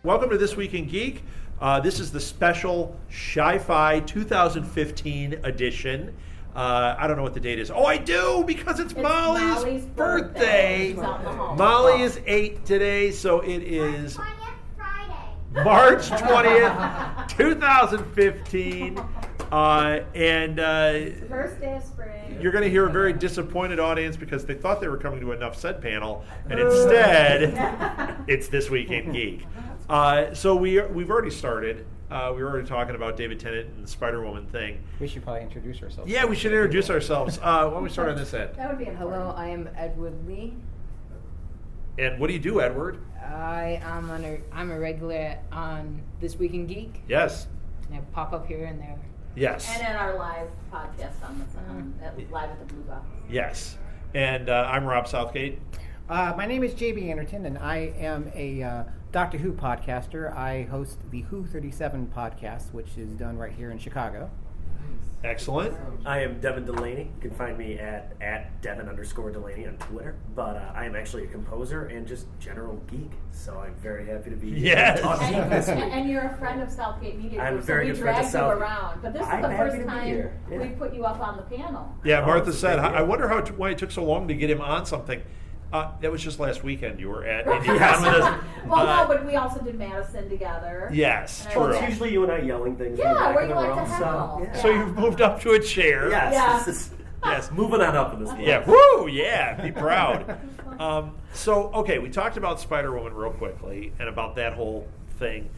Welcome to This Week in Geek. This is the special ChiFi 2015 edition. I don't know what the date is. Oh, I do, because it's Molly's birthday. Molly is 8 today, so it is March 20th, 2015. First day of spring. You're going to hear a very disappointed audience because they thought they were coming to Enough Said panel, and instead, it's This Week in Geek. So we've already started. We were already talking about David Tennant and the Spider-Woman thing. We should probably introduce ourselves. Yeah, we should introduce ourselves. Why don't we start on this end? That would be important. Hello, I am Edward Lee. And what do you do, Edward? I'm a regular on This Week in Geek. Yes. And I pop up here and there. Yes. And in our live podcast live at the Blue Box. Yes. And I'm Rob Southgate. My name is JB Anderton, and I am a Doctor Who podcaster. I host the Who 37 podcast, which is done right here in Chicago. Excellent. I am Devin Delaney. You can find me at Devin_Delaney on Twitter. But I am actually a composer and just general geek. So I'm very happy to be here. Talking this week. And you're a friend of Southgate Media I'm Group, a very so we good friend of dragged you Southgate. around. But this is I'm the happy first to be time here. Yeah. we put you up on the panel. Yeah, Martha it's said, a big I deal. wonder why it took so long to get him on something. That was just last weekend you were at Right. IndependenceDay with us. Well, no, but we also did Madison together. Yes, And true. Well, it's usually you and I yelling things Yeah, in the back where of the you like room. to heckle. So, So you've moved up to a chair. yes, Yeah. this is Yes. moving on up in this place. Yeah, woo, yeah, be proud. Okay, we talked about Spider-Woman real quickly and about that whole thing.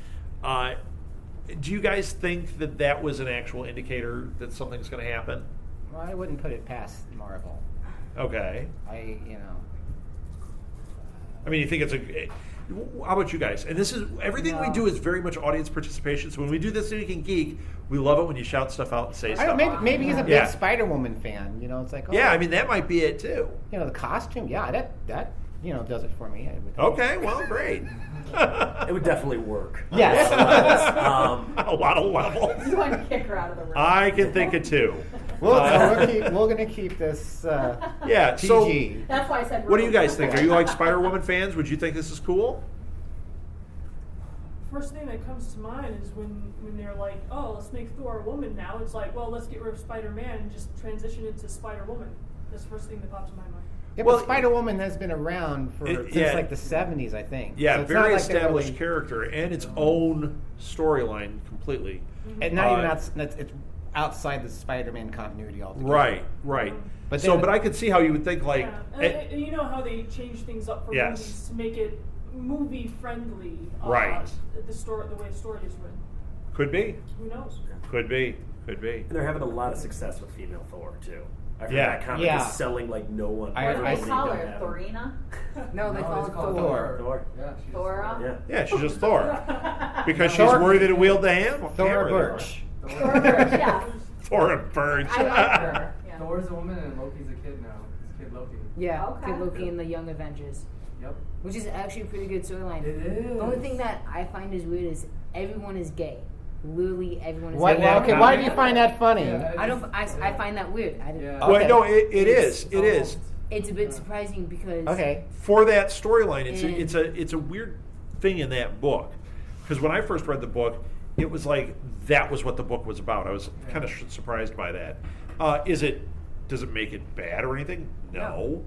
Do you guys think that was an actual indicator that something's going to happen? Well, I wouldn't put it past Marvel. Okay. I mean, you think it's how about you guys? And this is, everything we do is very much audience participation. So when we do This Week in Geek, we love it when you shout stuff out and say I stuff. don't know, maybe he's a big Yeah. Spider-Woman fan. It's like, Yeah, I mean, that might be it too. the costume. Yeah, that does it for me. I would think. Okay, well, great. It would definitely work. Yes. A lot of levels. You want to kick her out of the room. I can think of two. We're going to keep this Yeah, so PG. That's why I said. what do you guys think? Are you like Spider-Woman fans? Would you think this is cool? First thing that comes to mind is when they're like, oh, let's make Thor a woman now. It's like, well, let's get rid of Spider-Man and just transition into Spider-Woman. That's the first thing that pops in my mind. Yeah, Well, but Spider-Woman has been around since yeah. like the 70s, I think. Yeah, So it's not very like they're established really- character and its own storyline completely. And not even it's outside the Spider-Man continuity altogether. Right. But But then- I could see how you would think like, Yeah. And you know how they change things up for Yes. movies to make it movie friendly. Right. The way the story is written. could be, Who knows? could be. And they're having a lot of success with female Thor, too. I heard Yeah. that comic Yeah. is selling like no one. I What do they believed call it her? happened. Thorina? No, they call it Thor. Thor. Yeah, she's Thora? Yeah. Yeah, she's just Thor. Because she's Thor- worthy to wield the hammer. Thora Birch. Thora Birch, yeah. Thora Birch. I like her. Yeah. Thor's a woman and Loki's a kid now. He's Kid Loki. Yeah, Okay. Kid Loki and the Young Avengers, Yep. which is actually a pretty good storyline. It is. The only thing that I find is weird is everyone is gay. Literally everyone is Why, gay. okay, why do you find that funny? Yeah, I find that weird. Yeah. Well, Okay. no, it is. It is. It's a bit surprising because Okay. For that storyline, And- it's a weird thing in that book. Because when I first read the book, it was like that was what the book was about. I was kind of surprised by that. Does it make it bad or anything? No.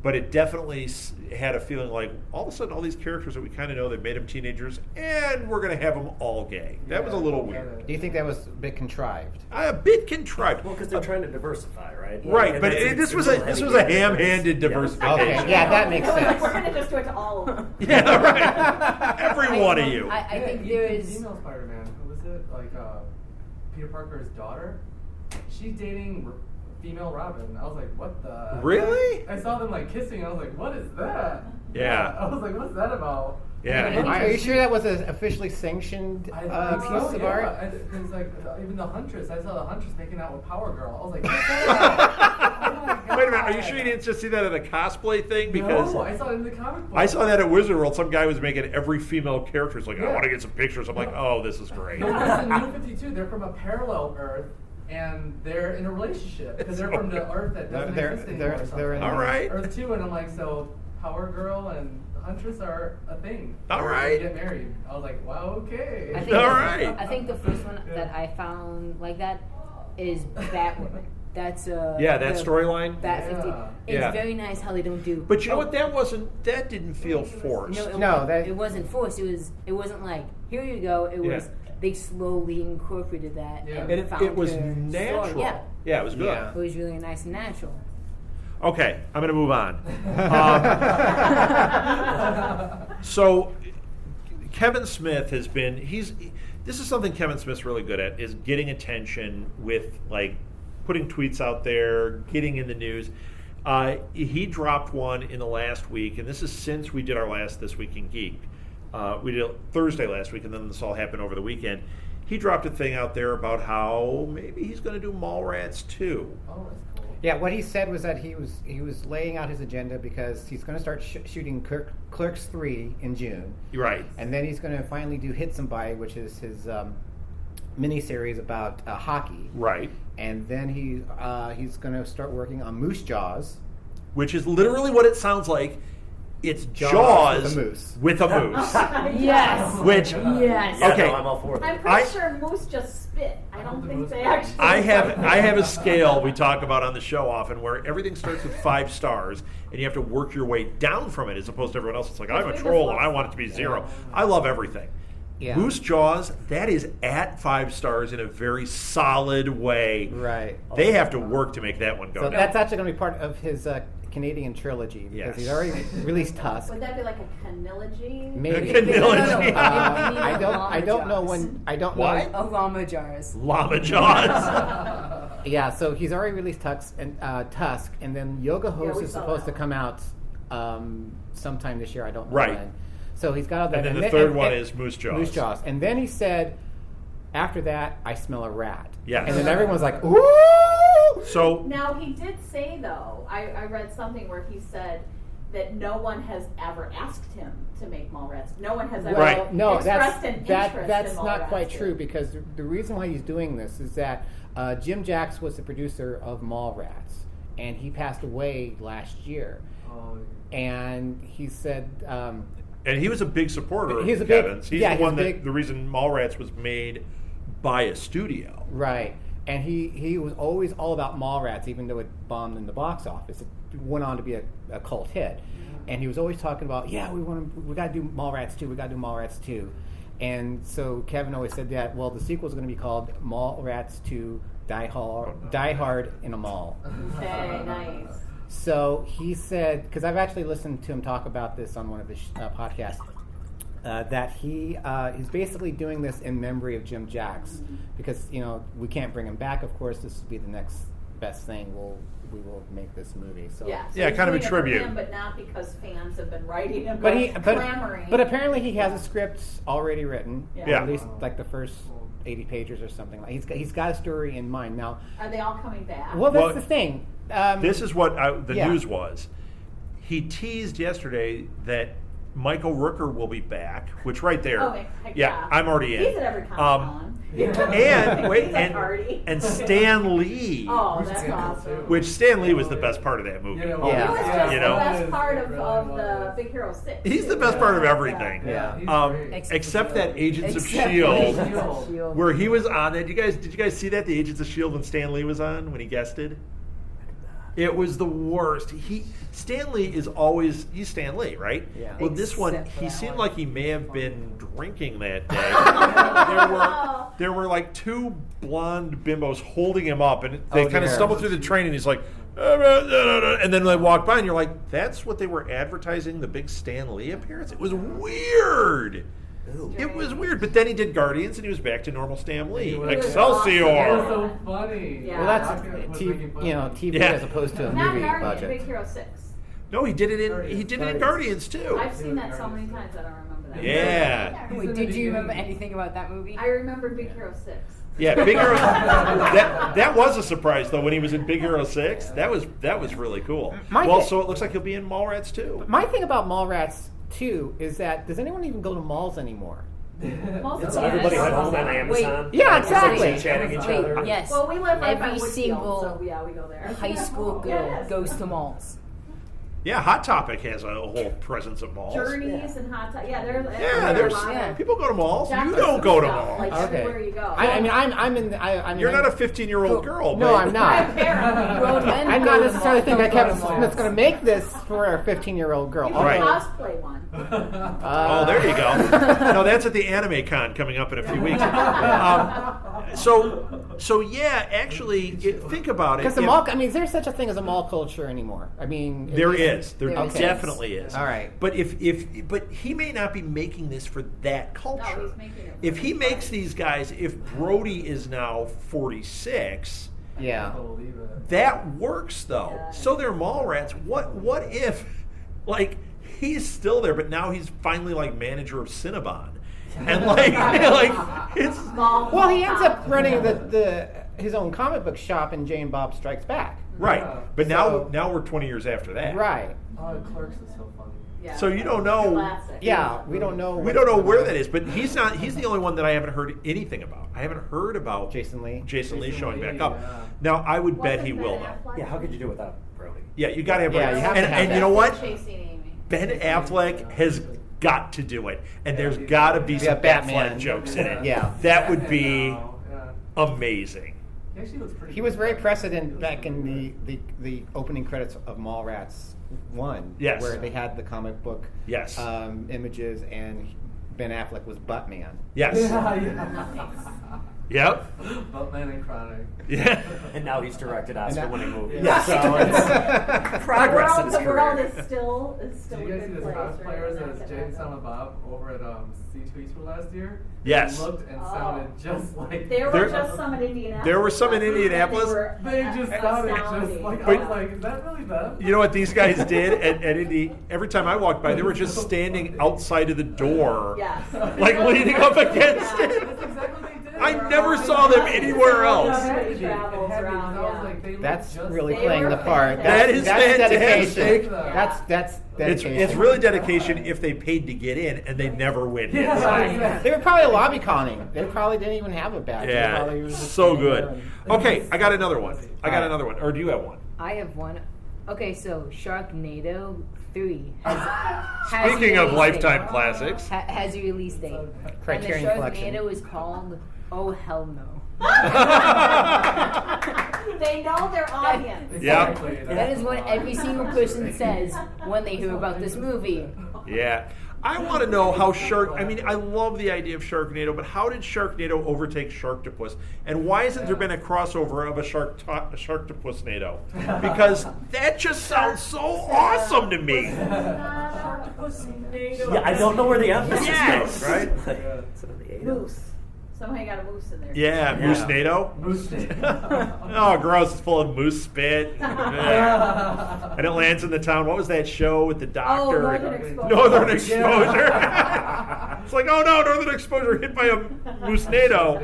But it definitely had a feeling like all of a sudden all these characters that we kind of know, they made them teenagers, and we're going to have them all gay. That was a little weird. Do you think that was a bit contrived? A bit contrived. Well, because they're trying to diversify, right? Right, And but that's- this was it's a real heavy ham-handed Yeah. diversification. Okay, yeah, that makes We're like, sense. we're going to just do it to all of them. Yeah, right. Every one of you. I think there is. Female Spider-Man. Who was it? Like Peter Parker's daughter. She's dating female Robin. I was like, what the? Really? I saw them like kissing. I was like, what is that? Yeah. I was like, what's that about? Yeah. Are you sure that was an officially sanctioned I piece think so, of yeah. art? Because like even the Huntress, I saw the Huntress making out with Power Girl. I was like, what's that about? Oh my God. Wait a minute, are you sure you didn't just see that at a cosplay thing? Because No, I saw it in the comic book. I saw that at Wizard World. Some guy was making every female character. It's like, I Yeah. want to get some pictures. I'm like, oh, this is great. No, it's in New 52. They're from a parallel Earth, and they're in a relationship because they're from the Earth that doesn't They're- exist they're- anymore. or they're in something. All right. Earth 2, and I'm like, so Power Girl and Huntress are a thing. All They're right. gonna get married. I was like, wow, okay. I think All right. I think the first one that I found like that is Batwoman. That's that storyline. Bat 50. Yeah. It's Yeah. very nice how they don't do. But you know what? That didn't feel forced. It wasn't forced. It wasn't like here you go. It was they slowly incorporated that. Yeah. And found It was her natural. story. Yeah, Yeah, it was good. Yeah. it was really nice and natural. Okay, I'm going to move on. So, Kevin Smith has been, this is something Kevin Smith's really good at, is getting attention with, like, putting tweets out there, getting in the news. He dropped one in the last week, and this is since we did our last This Week in Geek. We did it Thursday last week, and then this all happened over the weekend. He dropped a thing out there about how maybe he's going to do Mallrats 2. Oh, that's cool. Yeah, what he said was that he was laying out his agenda because he's going to start shooting Clerks 3 in June. Right. And then he's going to finally do Hit Somebody, which is his miniseries about hockey. Right. And then he's going to start working on Moose Jaws. Which is literally what it sounds like. It's Jaws Jaws with a moose. with a moose. Yes. Which Yes. Yeah, Okay. no, I'm all for I'm that. pretty sure moose just spit. I don't think they actually. I have a scale we talk about on the show often where everything starts with 5 stars and you have to work your way down from it as opposed to everyone else. It's like, I'm a troll and I want it to be 0. I love everything. Yeah. Moose Jaws, that is at 5 stars in a very solid way. Right. They have to work to make that one go So down. that's actually going to be part of his Canadian trilogy because Yes. he's already released Tusk. Would that be like a canilogy? Maybe. A canilogy. I don't know when. I don't What? know. Llama jars. Llama Jaws. Yeah, so he's already released Tusk, and then Yoga Host we is saw supposed that to come out sometime this year. I don't know Right. when. So he's got all that. And then the third one is Moose Jaws. Moose Jaws, and then he said, after that, I smell a rat. Yes. And then everyone's like, ooh. So Now he did say though, I read something where he said that no one has ever asked him to make Mallrats. No one has ever Right. No, expressed an interest that's in not Mallrats quite yet. true because the reason why he's doing this is that Jim Jacks was the producer of Mallrats, and he passed away last year. Oh, And he said, and he was a big supporter of He's a big- Kevin's. He's yeah, the he's one a big- the reason Mallrats was made by a studio. right, and he was always all about Mallrats, even though it bombed in the box office. It went on to be a cult hit, and he was always talking about, we got to do Mallrats 2, we got to do Mallrats 2, and so Kevin always said that. Well, the sequel is going to be called Mallrats 2: Die Hard in a Mall. Okay, nice. So he said, because I've actually listened to him talk about this on one of his podcasts, that he is basically doing this in memory of Jim Jacks, because we can't bring him back. Of course, this would be the next best thing. We will make this movie. So Yeah, so Yeah, he's kind of a doing it for tribute. him, but not because fans have been writing and but clamoring. but apparently he has a script already written. Yeah. Yeah. At least like the first 80 pages or something. Like he's got a story in mind now. Are they all coming back? Well, that's Well, the thing. This is what the Yeah. news was. He teased yesterday that Michael Rooker will be back, which right there, Oh, heck yeah. I'm already in. He's at every Comic-Con. And wait, He's at Hardy. and Stan Lee, Oh, that's awesome. which Stan Lee was the best part of that movie. He was just You the know? best part of the Big Hero 6. He's the best part of everything. Yeah. He's great. Except that Agents of Except Shield, for Agents of Shield. where he was on it. Did you guys see that, the Agents of Shield when Stan Lee was on when he guested? It was the worst. Stan Lee is always, he's Stan Lee, right? Yeah. Well, this one, Except for he that seemed one. like he may have been drinking that day. there were like 2 blonde bimbos holding him up, and they kind of dear. stumble through the train, and he's like, and then they walk by, and you're like, that's what they were advertising the big Stan Lee appearance? It was weird. It was weird, but then he did Guardians, and he was back to normal Stan Lee. He was- Excelsior! It was so funny. Yeah. Well, that's Rocket was making fun of TV Yeah. as opposed to a Not movie Guardian, budget. Big Hero 6. No, he did it in Guardians too. I've seen that so many times I don't remember that. Yeah. Wait, did you remember anything about that movie? I remember Big Hero 6. Yeah, Big Hero. that was a surprise though when he was in Big Hero 6. That was really cool. So it looks like he'll be in Mallrats too. My thing about Mallrats 2 is that does anyone even go to malls anymore? Most It's of everybody us. home on Amazon. Yeah, exactly. Chatting each other. Wait, yes. Well, we live right by Every Woodfield, single so yeah, we go there. high school girl Yes. goes to malls. Yeah, Hot Topic has a whole presence at malls. Journeys and Hot Topic. Yeah, there's There's a lot of people go to malls. Jack You Russell don't go to stuff, malls. Like everywhere you go. I mean, I'm in. I mean, You're not a 15-year-old girl. No, but I'm not. Apparently. Grown men I'm go not to necessarily malls, thinking don't go to malls. that's going to make this for a 15-year-old girl. You can Right. cosplay one. Oh, there you go. No, that's at the Anime Con coming up in a few weeks. So yeah, actually, think about it. Because the If- mall. I mean, is there such a thing as a mall culture anymore? I mean, There is. There There is. definitely is. All right. But but he may not be making this for that culture. No, he's making it If for he the makes party. these guys, if Brody is now 46, Yeah. Believe it. that works though. Yeah. So they're mall rats. What if, like, he's still there, but now he's finally like manager of Cinnabon, and like it's. Small Well, he ends up top. running his own comic book shop in Jane Bob Strikes Back. Right, Yeah. but So- now we're 20 years after that. Right. Oh, Clerks is so funny. Yeah. So you don't know. Classic. Yeah. We don't know. We don't know where that is, but he's not. He's the only one that I haven't heard anything about. I haven't heard about Jason Lee. Jason Lee Jason showing Lee, back up. yeah. Now I would bet Wasn't he will Ben though. Affleck? Yeah, how could you do without Brody? Yeah, you got to have. Yeah, Brody. you have to and have and that. you know what? Chasing Amy. Ben Affleck has got to do it, and there's got to be Yeah, some Batman. Batfleck jokes in it. Yeah. That would be Yeah. amazing. He actually looks pretty. He was good. very precedent back in the opening credits of Mallrats 1. Yes. Where they had the comic book Yes. images and Ben Affleck was Buttman. Yes. Yeah. Yep. Buttman and Chronic. Yeah. And now he's directed Oscar-winning movies. Yes. So it's progress in his The world career. is still Did a you guys see good the place. cosplayers right? as Not Jay gonna and Silent Bob over at C2E2 last year? Yes. They looked and Oh. sounded just like. There There- were just some in Indianapolis. there were some in last week, and Indianapolis. They just sounded just astounding. like. I But- was like, is that really them? You know what these guys did at Indy? Every time I walked by, they were just standing outside of the door, Yes. like leaning up against Yeah. it. That's exactly what they did. I never saw them anywhere else. It Travels had to be, around, I was yeah. like, they look That's just really They playing were the part. fantastic. That is That's fantastic. dedication. Yeah. That's dedication. It's really dedication if they paid to get in and they never win. Yeah, inside. exactly. They were probably lobby conning. They probably didn't even have a badge. They probably Yeah, were just so standing there good. and- Okay, I got another one. I got Alright. another one. Or do you have one? I have one. Okay, so Sharknado 3 has Speaking a of release Lifetime date. classics. Has a release date. Criterion and the Collection. Sharknado is called Oh Hell No. They know their audience. Yeah. Exactly. That is what every single person says when they hear about this movie. Yeah. I want to know how I mean, I love the idea of Sharknado, but how did Sharknado overtake Sharktopus? And why hasn't there been a crossover of a Sharktopus-nado? Because that just sounds so awesome to me. Yeah, I don't know where the emphasis Yes. goes, right? Yeah. Is it on the eight? Moose. Somehow got a moose in there. Yeah, Yeah. Moose-nado. Moose Day. Oh, gross. It's full of moose spit. Yeah. And it lands in the town. What was that show with the doctor? Northern Exposure. Northern Exposure. It's like, oh no, Northern Exposure hit by a moose-nado.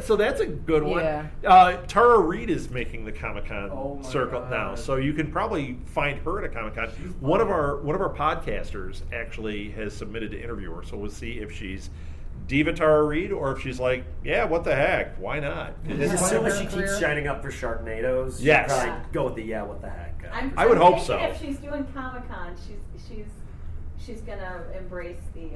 So that's a good one. Yeah. Tara Reid is making the Comic-Con Oh my circle God. now, so you can probably find her at a Comic-Con. One of our podcasters actually has submitted to interview her, so we'll see if she's Diva Tara Reid or if she's like, yeah, what the heck, why not? As Is soon it as she her keeps career? shining up for Sharknadoes, Yes. she'll probably go with the yeah, what the heck. I would hope thinking so. If she's doing Comic Con, she's gonna embrace the.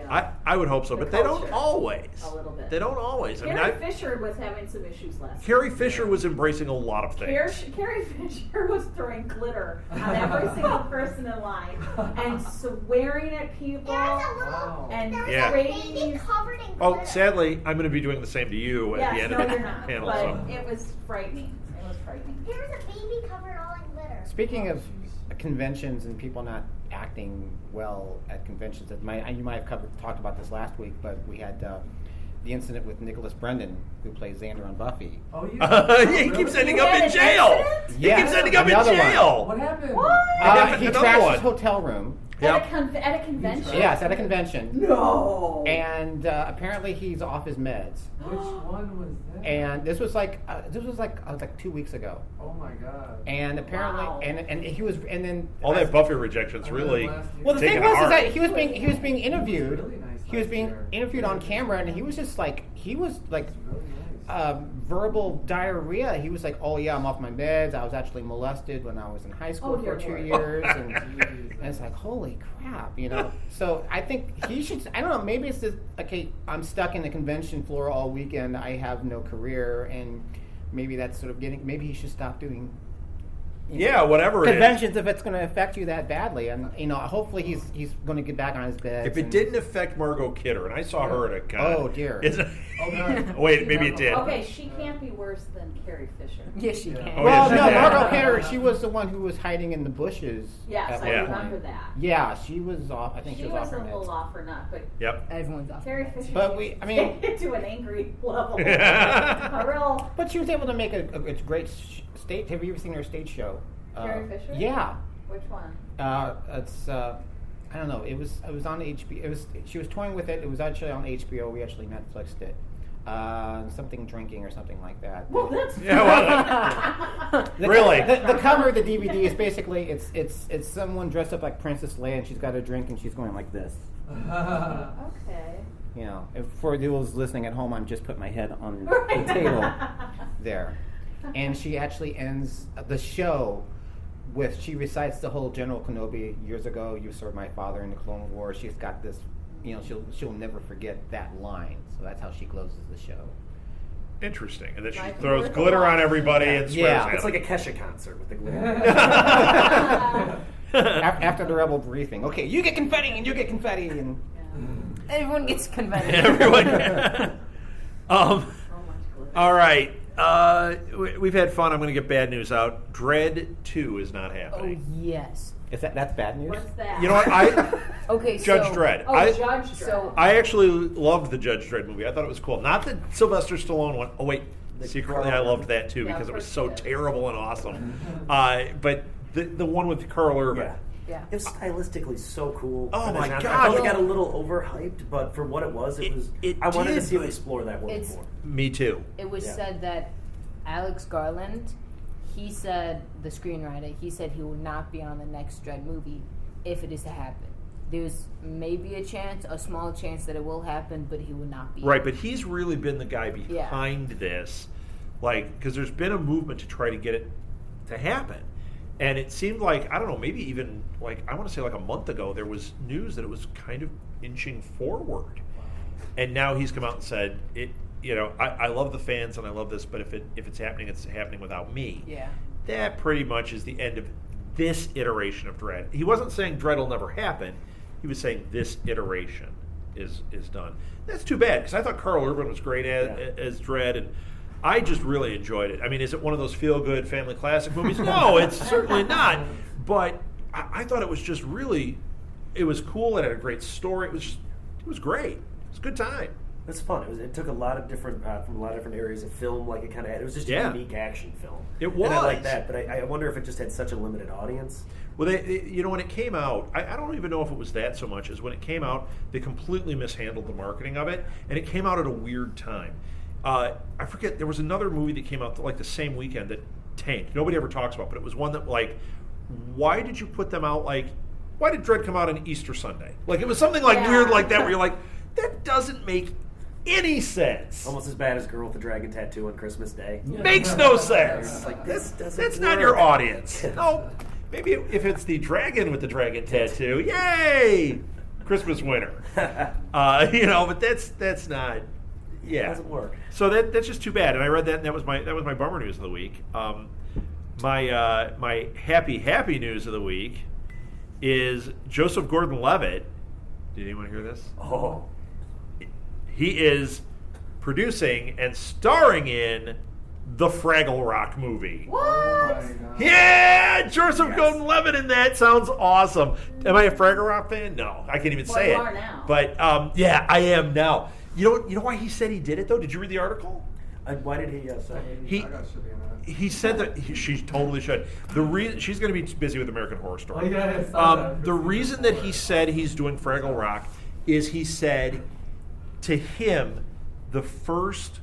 I would hope so, the but they don't culture always. a little bit. They don't always. I mean, Carrie Fisher was having some issues last. Carrie week. Fisher was embracing a lot of things. Carrie Fisher was throwing glitter on every single person in line and swearing at people Wow. and Yeah. raising. covered in Oh, glitter. sadly, I'm going to be doing the same to you at the Yes, end no, of the you're not. panel. But So. it was frightening. It was frightening. Here's a baby covered all in glitter. Speaking of conventions and people not acting well at conventions, you might have talked about this last week, but we had the incident with Nicholas Brendan, who plays Xander on Buffy. Oh, you? He keeps ending You up had in an jail. accident? He Yes, keeps ending up in another one. jail. What happened? What? He another trashed one. his hotel room. Yep. At a convention? Yes, at a convention. No. And apparently he's off his meds. Which one was that? And this was like 2 weeks ago. Oh my god. And apparently, Wow. and he was, and then All that Buffy rejection's really. Well, the thing taken was hard. is that he was being interviewed. Really nice He was last being year. interviewed on camera, and he was just like Really nice. verbal diarrhea. He was like, "Oh yeah, I'm off my meds. I was actually molested when I was in high school for 2 years," and it's like, "Holy crap," you know. So I think he should. I don't know. Maybe it's just okay. I'm stuck in the convention floor all weekend. I have no career, and maybe that's sort of getting. Maybe he should stop doing. Whatever conventions if it's going to affect you that badly, and hopefully he's going to get back on his bed. If it didn't affect Margot Kidder, and I saw her at a con. Oh dear. Wait, maybe it did. Okay, she can't be worse than Carrie Fisher. Yes, she can. Oh, Well, yeah, no, she did. Margot Kidder, she was the one who was hiding in the bushes. Yes, at I one remember point. that. Yeah, she was off. I think she She was was off a her little meds. off her nut, but Yep. Everyone's off. Carrie Fisher. But to an angry level. A real. But she was able to make a great stage. Have you ever seen her stage show? Carrie Fisher? Yeah. Which one? It's I don't know. It was on HBO. She was toying with it. It was actually on HBO. We actually Netflixed it. Something drinking or something like that. Well, that's Really? The cover of the DVD is basically it's someone dressed up like Princess Leia and she's got a drink and she's going like this. okay. You know, if for those listening at home, I'm just put my head on Right. the table there, and she actually ends the show with she recites the whole General Kenobi years ago. You served my father in the Clone Wars. She's got this, she'll never forget that line. So that's how she closes the show. Interesting. And then she Like throws worth glitter a on watch. everybody and swears Yeah. at It's them. like a Kesha concert with the glitter. After the rebel briefing, okay, you get confetti and you get confetti and. Everyone gets convention. Everyone. So much glitter. All right. We've had fun. I'm going to get bad news out. Dread 2 is not Oh happening. yes. Is that's bad news? What's that? You know what? Okay. Judge so, Dredd. Oh, Judge Dredd. So I actually loved the Judge Dredd movie. I thought it was cool. Not the Sylvester Stallone one. Oh, wait. Secretly, I loved that too Yeah, because of it was course so you did. terrible and awesome. But the one with Carl Urban. Yeah. Yeah. It was stylistically so cool. Oh for the my genre. God. I thought it got a little overhyped, but for what it was, It I wanted to did, see him but explore that world it's- more. Me too. It was Yeah. said that Alex Garland, he said, the screenwriter, he said he will not be on the next Dredd movie if it is to happen. There's maybe a chance, a small chance that it will happen, but he will not be. Right, but he's really been the guy behind this. Like, because there's been a movement to try to get it to happen. And it seemed like, I don't know, maybe even like, I want to say like a month ago, there was news that it was kind of inching forward. And now he's come out and said, I love the fans and I love this, but if it's happening without me. Yeah. That pretty much is the end of this iteration of Dredd. He wasn't saying Dredd will never happen. He was saying this iteration is done. That's too bad, because I thought Carl Urban was great as Dredd, and I just really enjoyed it. I mean, is it one of those feel-good family classic movies? No, it's certainly not. But I thought it was just really, it was cool. It had a great story. It was great. It was a good time. It's fun. It took a lot of different from a lot of different areas of film. Like it was just a unique action film. It And I like was. that, but I wonder if it just had such a limited audience. Well, when it came out, I don't even know if it was that so much as when it came out, they completely mishandled the marketing of it, and it came out at a weird time. I forget, there was another movie that came out like the same weekend that tanked. Nobody ever talks about, but it was one that like, why did you put them out like, why did Dredd come out on Easter Sunday? Like, it was something like weird like that where you're like, that doesn't make any sense. Almost as bad as Girl with the Dragon Tattoo on Christmas Day. Makes no sense. It's like, this doesn't That's not work. your audience. No, maybe if it's the dragon with the dragon tattoo, yay! Christmas winner. But that's not. Yeah, It doesn't work. So that's just too bad. And I read that, and that was my bummer news of the week. My happy news of the week is Joseph Gordon-Levitt. Did anyone hear this? Oh. He is producing and starring in the Fraggle Rock movie. What? Yeah, Joseph Gordon-Levitt in that sounds awesome. Am I a Fraggle Rock fan? No, I can't even Well, say you it. are now. But yeah, I am now. You know why he said he did it though? Did you read the article? Why did he say? He said that she totally should. The reason she's going to be busy with American Horror Story. The reason that he said he's doing Fraggle Rock is he said to him the first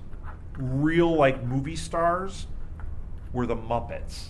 real like movie stars were the Muppets.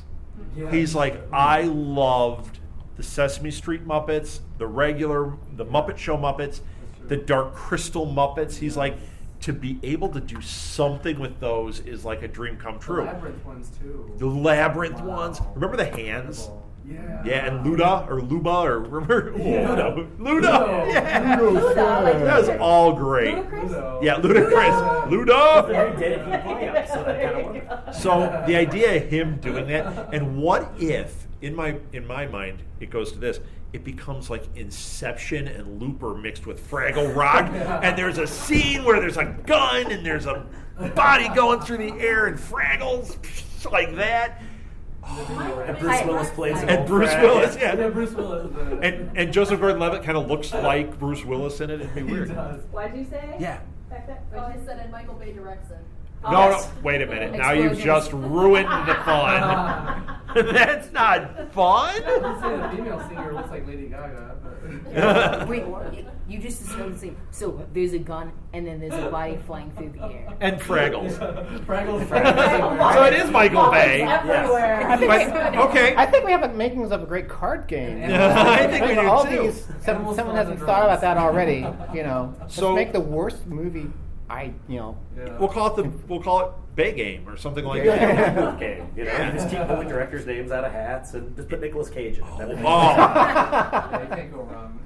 Yeah. He's like, I loved the Sesame Street Muppets, the Muppet Show Muppets, the Dark Crystal Muppets. He's like, to be able to do something with those is like a dream come The true. labyrinth ones too. The labyrinth Wow. ones. Remember the hands? Incredible. Yeah. Yeah, and Luda or Luba or remember Luda. Ludo. Yeah. Luda, like That was all great. Ludacris? Ludo. Yeah, Ludacris. They Luda. did it for play so that kind of worked. So the idea of him doing that, and what if, in my mind, it goes to this: it becomes like Inception and Looper mixed with Fraggle Rock, and there's a scene where there's a gun and there's a body going through the air and Fraggles like that. And Bruce Willis plays And Bruce Willis, yeah. Yeah, Bruce Willis is in it. And Joseph Gordon-Levitt kind of looks like Bruce Willis in it. It'd be He weird. does. What'd you say? Yeah. Back then? Oh, I said and Michael Bay directs it. No, wait a minute. Now you've Explosions. just ruined the fun. That's not fun. I'm saying the female singer looks like Lady Gaga, but Wait, you just described the same. So there's a gun, and then there's a body flying through the air. And Fraggles. Fraggles. So it is Michael Bay. Everywhere. I think, But, okay. I think we have a makings of a great card game. I think we do all too. These, Animals, someone Laws, hasn't and thought about Drums. that already. You know, So- let's make the worst movie. Yeah. We'll call it Bay Game or something like Yeah. that. Okay, you know, you just keep pulling directors' names out of hats and just put Nicolas Cage in it. That would be- Oh. Yeah, you can't go wrong.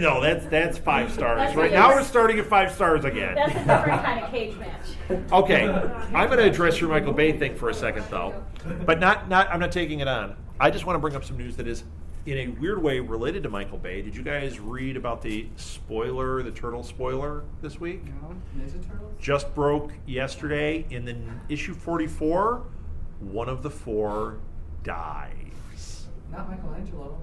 No, that's 5 stars. That's Right a now different- we're starting at 5 stars again. That's a different kind of cage match. Okay, I'm going to address your Michael Bay thing for a second, though, but not. I'm not taking it on. I just want to bring up some news that is, in a weird way, related to Michael Bay. Did you guys read about the turtle spoiler this week? No? Ninja Turtles? Just broke yesterday in the issue 44. One of the 4 dies. Not Michelangelo.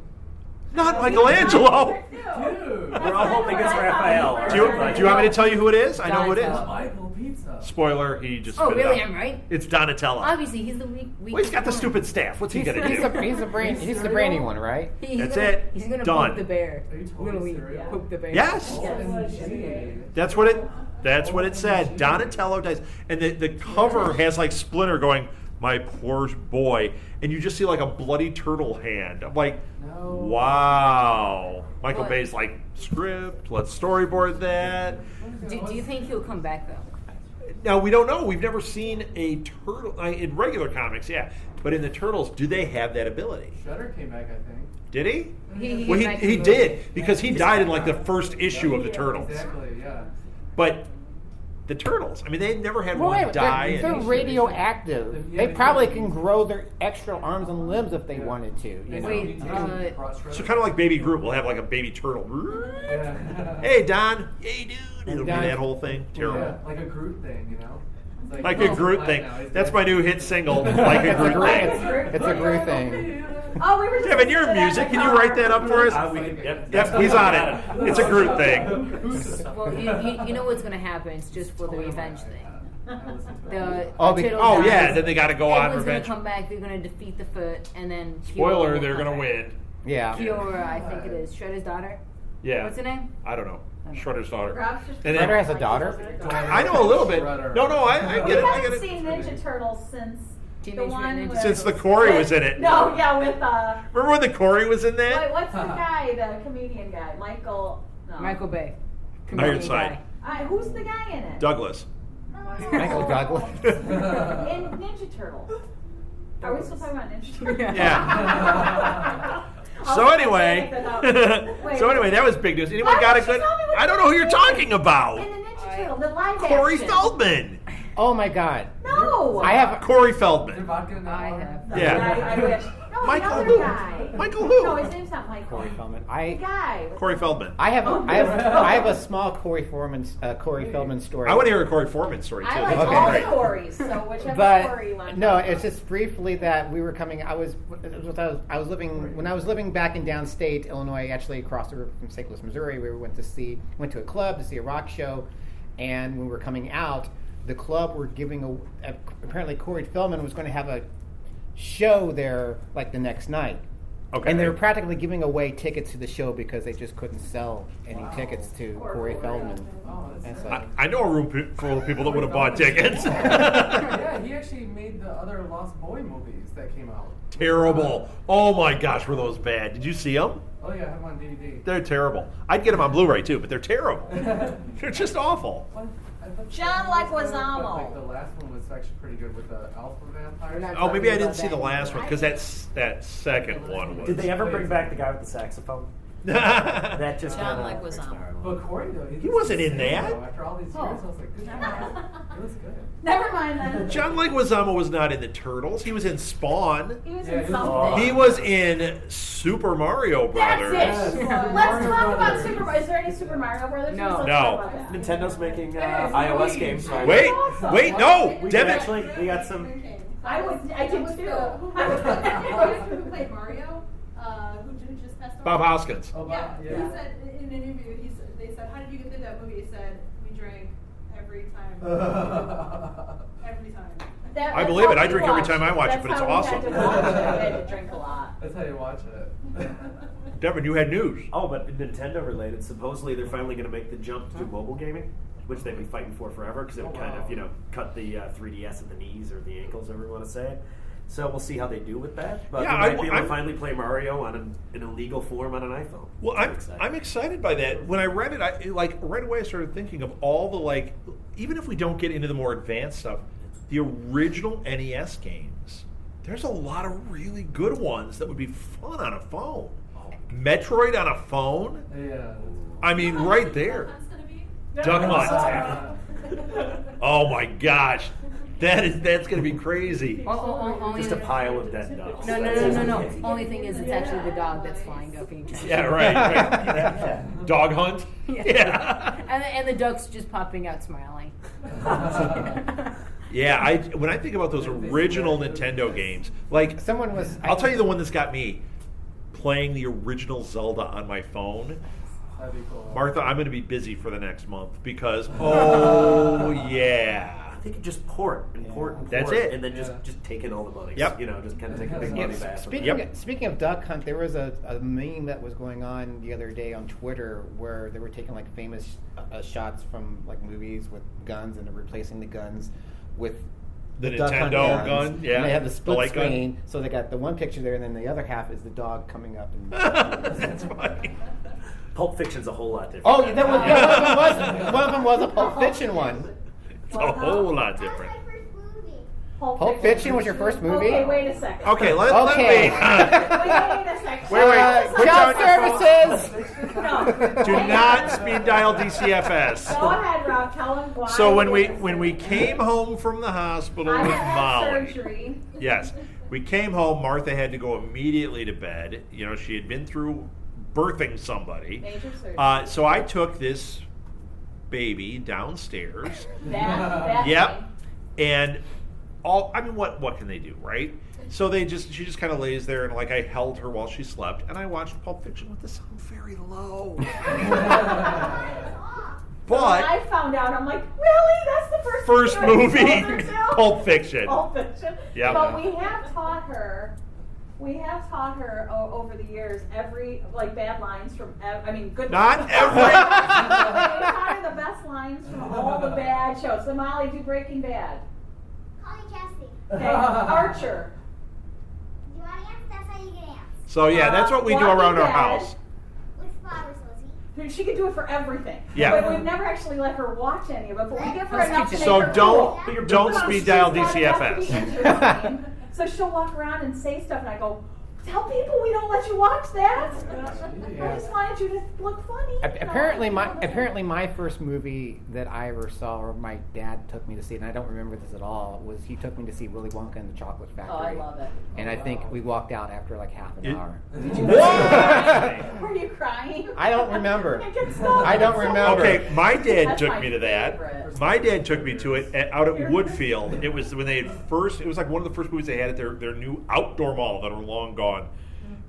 Not Michelangelo. Dude! We're all hoping it's Raphael. Do you want me to tell you who it is? I know who it is. Donatello. Michael Pizza. Spoiler, he just Oh, spit it really? out. I'm right. It's Donatello. Obviously, he's the weak. Well, he's got the stupid staff. What's he He's, going to he's, do? he's the brainy one, right? That's it. He's gonna Done. poke the bear. Are you We're totally gonna serious? poke the bear. Yes. OMG. That's what it said. Donatello dies. And the cover has like Splinter going, "My poor boy." And you just see like a bloody turtle hand. I'm like, No. wow. Michael What? Bay's like, script, let's storyboard that. Do you think he'll come back though? Now, we don't know. We've never seen a turtle in regular comics, yeah. But in the Turtles, do they have that ability? Shredder came back, I think. Did he? He Well, came back in he the did, because he died in like the first issue of the Turtles. Exactly, yeah. But the Turtles, I mean, they never had Well, one wait, die. they're and- radioactive. Yeah, They probably can grow their extra arms and limbs if they wanted to. You know? Wait, So kind of like Baby Groot, we'll have like a baby turtle. Yeah. Hey, Don. Hey, dude. It'll be Don. that whole thing. Terrible. Yeah, like a Groot thing, you know? It's Like a Groot flat thing. now, he's That's dead. my new hit single, Like a It's a Groot Groot- thing. It's a Groot thing. Oh, we were just Devin, you're listening to that music. in Can the you car. write that up for us? Yep, he's on it. It's a Groot thing. Well, you know what's gonna happen? It's just for the revenge thing. I listened to The, that. Oh, the turtle Oh, yeah, dies, then they got to go on everyone's revenge. gonna come back. They're gonna defeat the Foot, and then Spoiler, Kiora they're will going to come win. back. Yeah. Kiora, I think it is Shredder's daughter. Yeah. What's her name? I don't know. Shredder's daughter. Rob's just- And Shredder then, has a daughter? I know a little bit. No, I We get it. I haven't get seen it. Ninja Turtles since Teenage the one Mutant Ninja with, Since the Corey was in it. No, yeah, with Remember when the Corey was in that? what's the guy, the comedian guy, Michael? No. Michael Bay. Ironside. Who's the guy in it? Douglas. No. Michael Douglas. In Ninja Turtles. Are we still talking about Ninja Turtles? Yeah. I'll So say anyway, that. Wait. that was big news. Anyone Why got a don't you good? tell me what I don't know who you're you're talking doing? about. In the Ninja Turtle, the live Corey action. Feldman. Oh my God. No. I have. Corey Is there Feldman. vodka in that I water? have. Yeah. I wish. No, Michael the other who? guy. Michael who? No, his name's not Michael. Corey Feldman. The guy. with- Corey Feldman. I have a small Corey Feldman story. I want to hear a Corey Foreman story too. I like Okay, all great. the Corys, so whichever But Corey you want. no, it's just briefly that we were coming. I was living back in downstate Illinois, actually across the river from St. Louis, Missouri. We went to a club to see a rock show, and when we were coming out, the club were giving apparently Corey Feldman was going to have a show there like the next night. Okay. And they were practically giving away tickets to the show because they just couldn't sell any tickets to Poor Corey Corey. Feldman. Oh, that's And nice. so- I know a room full of people that would have bought tickets. Yeah, he actually made the other Lost Boy movies that came out. Terrible. Oh my gosh, were those bad? Did you see them? Oh yeah, I have them on DVD. They're terrible. I'd get them on Blu-ray too, but they're terrible. They're just awful. What? John Leguizamo. But, like, the last one was actually pretty good with the alpha vampire. Oh, maybe I didn't see the last one because that second one was. Did they ever bring back the guy with the saxophone? That just John kinda Leguizamo. expired. But Corey, though, He wasn't in that. After all these years, I was like, good job. It was good. Never mind then. John Leguizamo was not in the Turtles. He was in Spawn. He was Yeah, in he was something. He was in Super Mario Brothers. That's it. Yes. Let's Mario talk about Brothers. Super Mario. Is there any Super Mario Brothers? No. Let's No. talk about that. Nintendo's making Hey, iOS please. games. Finally. Wait, Awesome. wait, no, We Devin. actually we got some. I did too. Who played Mario? Who just passed away? Bob Hoskins. Oh, Yeah, wow, he said in an interview, they said, how did you get through that movie? He said, we drank every time. Every time. I believe it. I drink every time I watch it, but it's awesome. That's how we had to watch it. We had to drink a lot. That's how you watch it. Devin, you had news. Oh, but Nintendo related. Supposedly they're finally going to make the jump to mobile gaming, which they've been fighting for forever because it would kind of cut the 3DS at the knees or the ankles, however you want to say it. So we'll see how they do with that. But Yeah, you might be able I'm- to finally play Mario in a legal form on an iPhone. Well, So I'm exciting. excited by that. When I read it, right away I started thinking of all the even if we don't get into the more advanced stuff, the original NES games. There's a lot of really good ones that would be fun on a phone. Metroid on a phone. Yeah. I mean, right there. Duck Hunt. Oh my gosh, that's gonna be crazy. Only Just a pile of dead ducks. No. Only thing is, it's actually the dog that's flying up and Yeah, right. Dog hunt. Yeah. And the duck's just popping out smiling. Yeah, when I think about those original Nintendo games, like Someone was. I'll tell you the one that's got me playing the original Zelda on my phone. That'd be cool. Martha, I'm going to be busy for the next month because oh yeah. They could just port and port and port. That's it. And then just take in all the money. Yep. Just kind of take a big money back. Speaking of Duck Hunt, there was a meme that was going on the other day on Twitter where they were taking like famous shots from like movies with guns and they're replacing the guns with The Duck Hunt Nintendo guns. gun, yeah. And they have the The split light gun. screen, so they got the one picture there, and then the other half is the dog coming up. And That's funny. Pulp Fiction's a whole lot different. oh, that was one of them was a Pulp Fiction one. It's a whole lot That was different. my first movie. Pulp Fiction was your first movie? Okay, wait a second. Okay, let Okay. me. Wait a second. Wait, put Child down your phone. services. No. Do not speed dial DCFS. Go ahead, Rob. Tell him why. So when it we is. came home from the hospital I with had Molly, surgery. yes, we came home. Martha had to go immediately to bed. You know, she had been through birthing somebody. Major surgery. So I took this baby downstairs. That Yep. thing. And what can they do, right? So she just kind of lays there and I held her while she slept, and I watched Pulp Fiction with the sound very low. When But I found out, I'm like, really? That's the first movie movie, I told her to? Pulp Fiction. Pulp Fiction. Yep. But we have taught her. Over the years every bad lines from good. Not every. We taught her the best lines from all the bad shows. So Molly, do Breaking Bad. Colin Cassidy. Okay, Archer. You want ants? That's how you get ants. So yeah, that's what we do Walking around our Dead. house. With flowers, Lizzie. She could do it for everything. Yeah. But we've never actually let her watch any of it. But we give her Let's enough to keep make it- So her don't cool. don't No, speed she's dial got enough to be DCFS. interesting. So she'll walk around and say stuff, and I go, "Tell people we don't let you watch that. I just wanted you to look funny." Apparently my first movie that I ever saw, or my dad took me to see, and I don't remember this at all, was he took me to see Willy Wonka and the Chocolate Factory. Oh, I love it. And I think we walked out after half an hour. What? Were you crying? I don't remember. I get stuck. I don't remember. Okay, my dad That's took my me to that. favorite. My dad took me to it out at Woodfield. It was when they had first. It was one of the first movies they had at their new outdoor mall that are long gone.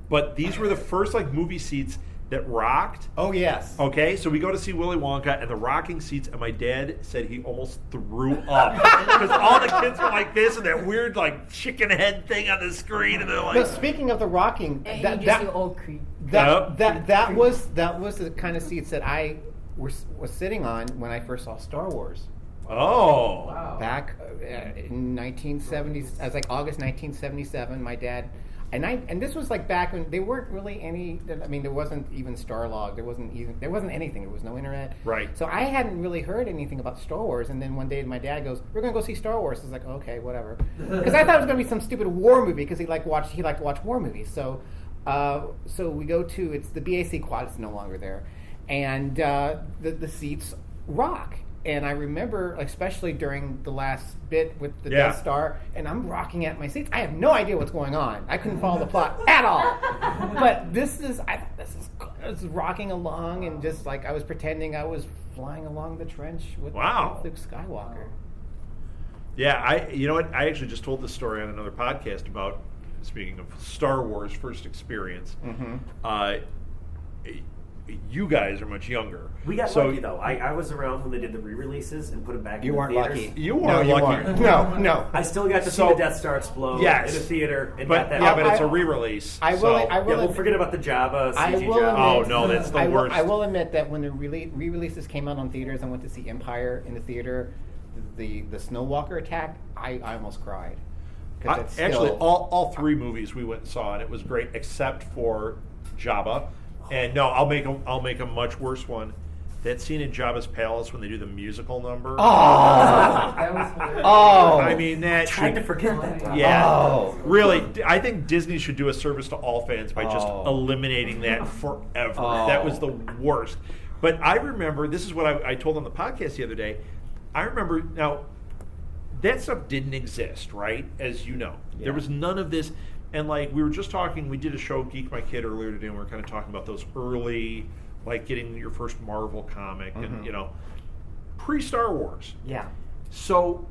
But these were the first movie seats that rocked. Oh yes. Okay, so we go to see Willy Wonka and the rocking seats, and my dad said he almost threw up because all the kids were like this and that weird chicken head thing on the screen, and they're like. But speaking of the rocking, And that you just see old creep. that was the kind of seats that I was sitting on when I first saw Star Wars. Oh. Wow. Back in 1970s, as August 1977, my dad. And this was like back when they weren't really any. I mean, there wasn't even Starlog. There wasn't anything. There was no internet. Right. So I hadn't really heard anything about Star Wars. And then one day my dad goes, "We're gonna go see Star Wars." I was like, "Okay, whatever," because I thought it was gonna be some stupid war movie because he liked to watch war movies. So we go to it's the BAC quad is no longer there, and the seats rock. And I remember, especially during the last bit with the Death Star, and I'm rocking at my seats. I have no idea what's going on. I couldn't follow the plot at all. But I was rocking along, and just like I was pretending I was flying along the trench with Luke Skywalker. Yeah, you know what? I actually just told this story on another podcast about, speaking of Star Wars first experience. Mm-hmm. You guys are much younger. We got lucky though. I was around when they did the re-releases and put them back. You in the weren't theaters. lucky. You weren't lucky. No. I still got to see the Death Star explode in a theater. And got that but it's a re-release. I will. We'll forget about the Jabba. Oh no, that's the worst. I will admit that when the re-releases came out on theaters, I went to see Empire in the theater. The Snowwalker attack. I almost cried. Actually, all three movies we went and saw, and it was great, except for Jabba. And no, I'll make a much worse one. That scene in Jabba's palace when they do the musical number. I mean, that tried to forget that. Yeah, really. I think Disney should do a service to all fans by just eliminating that forever. That was the worst. But I remember, this is what I told on the podcast the other day. I remember, now, that stuff didn't exist, right? As you know. Yeah. There was none of this. And like we were just talking, we did a show, Geek My Kid, earlier today, and we were kind of talking about those early, like getting your first Marvel comic, and pre-Star Wars. Yeah. So,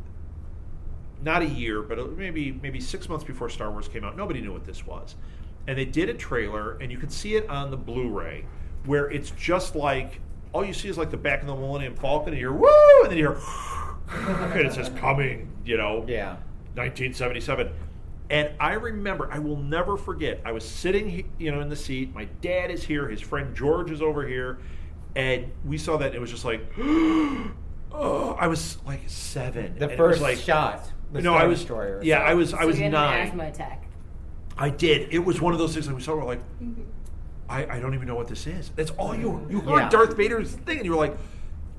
not a year, but maybe 6 months before Star Wars came out, nobody knew what this was, and they did a trailer, and you could see it on the Blu-ray, where it's just like all you see is like the back of the Millennium Falcon, and you're woo, and then you hear, and it says coming, 1977. And I remember, I will never forget, I was sitting, in the seat. My dad is here. His friend George is over here. And we saw that, and it was just like, I was like 7. The first shot. I was, Destroyer. Yeah, I was you 9. had an asthma attack. I did. It was one of those things that we saw, we're like, I don't even know what this is. That's all you heard Darth Vader's thing, and you were like,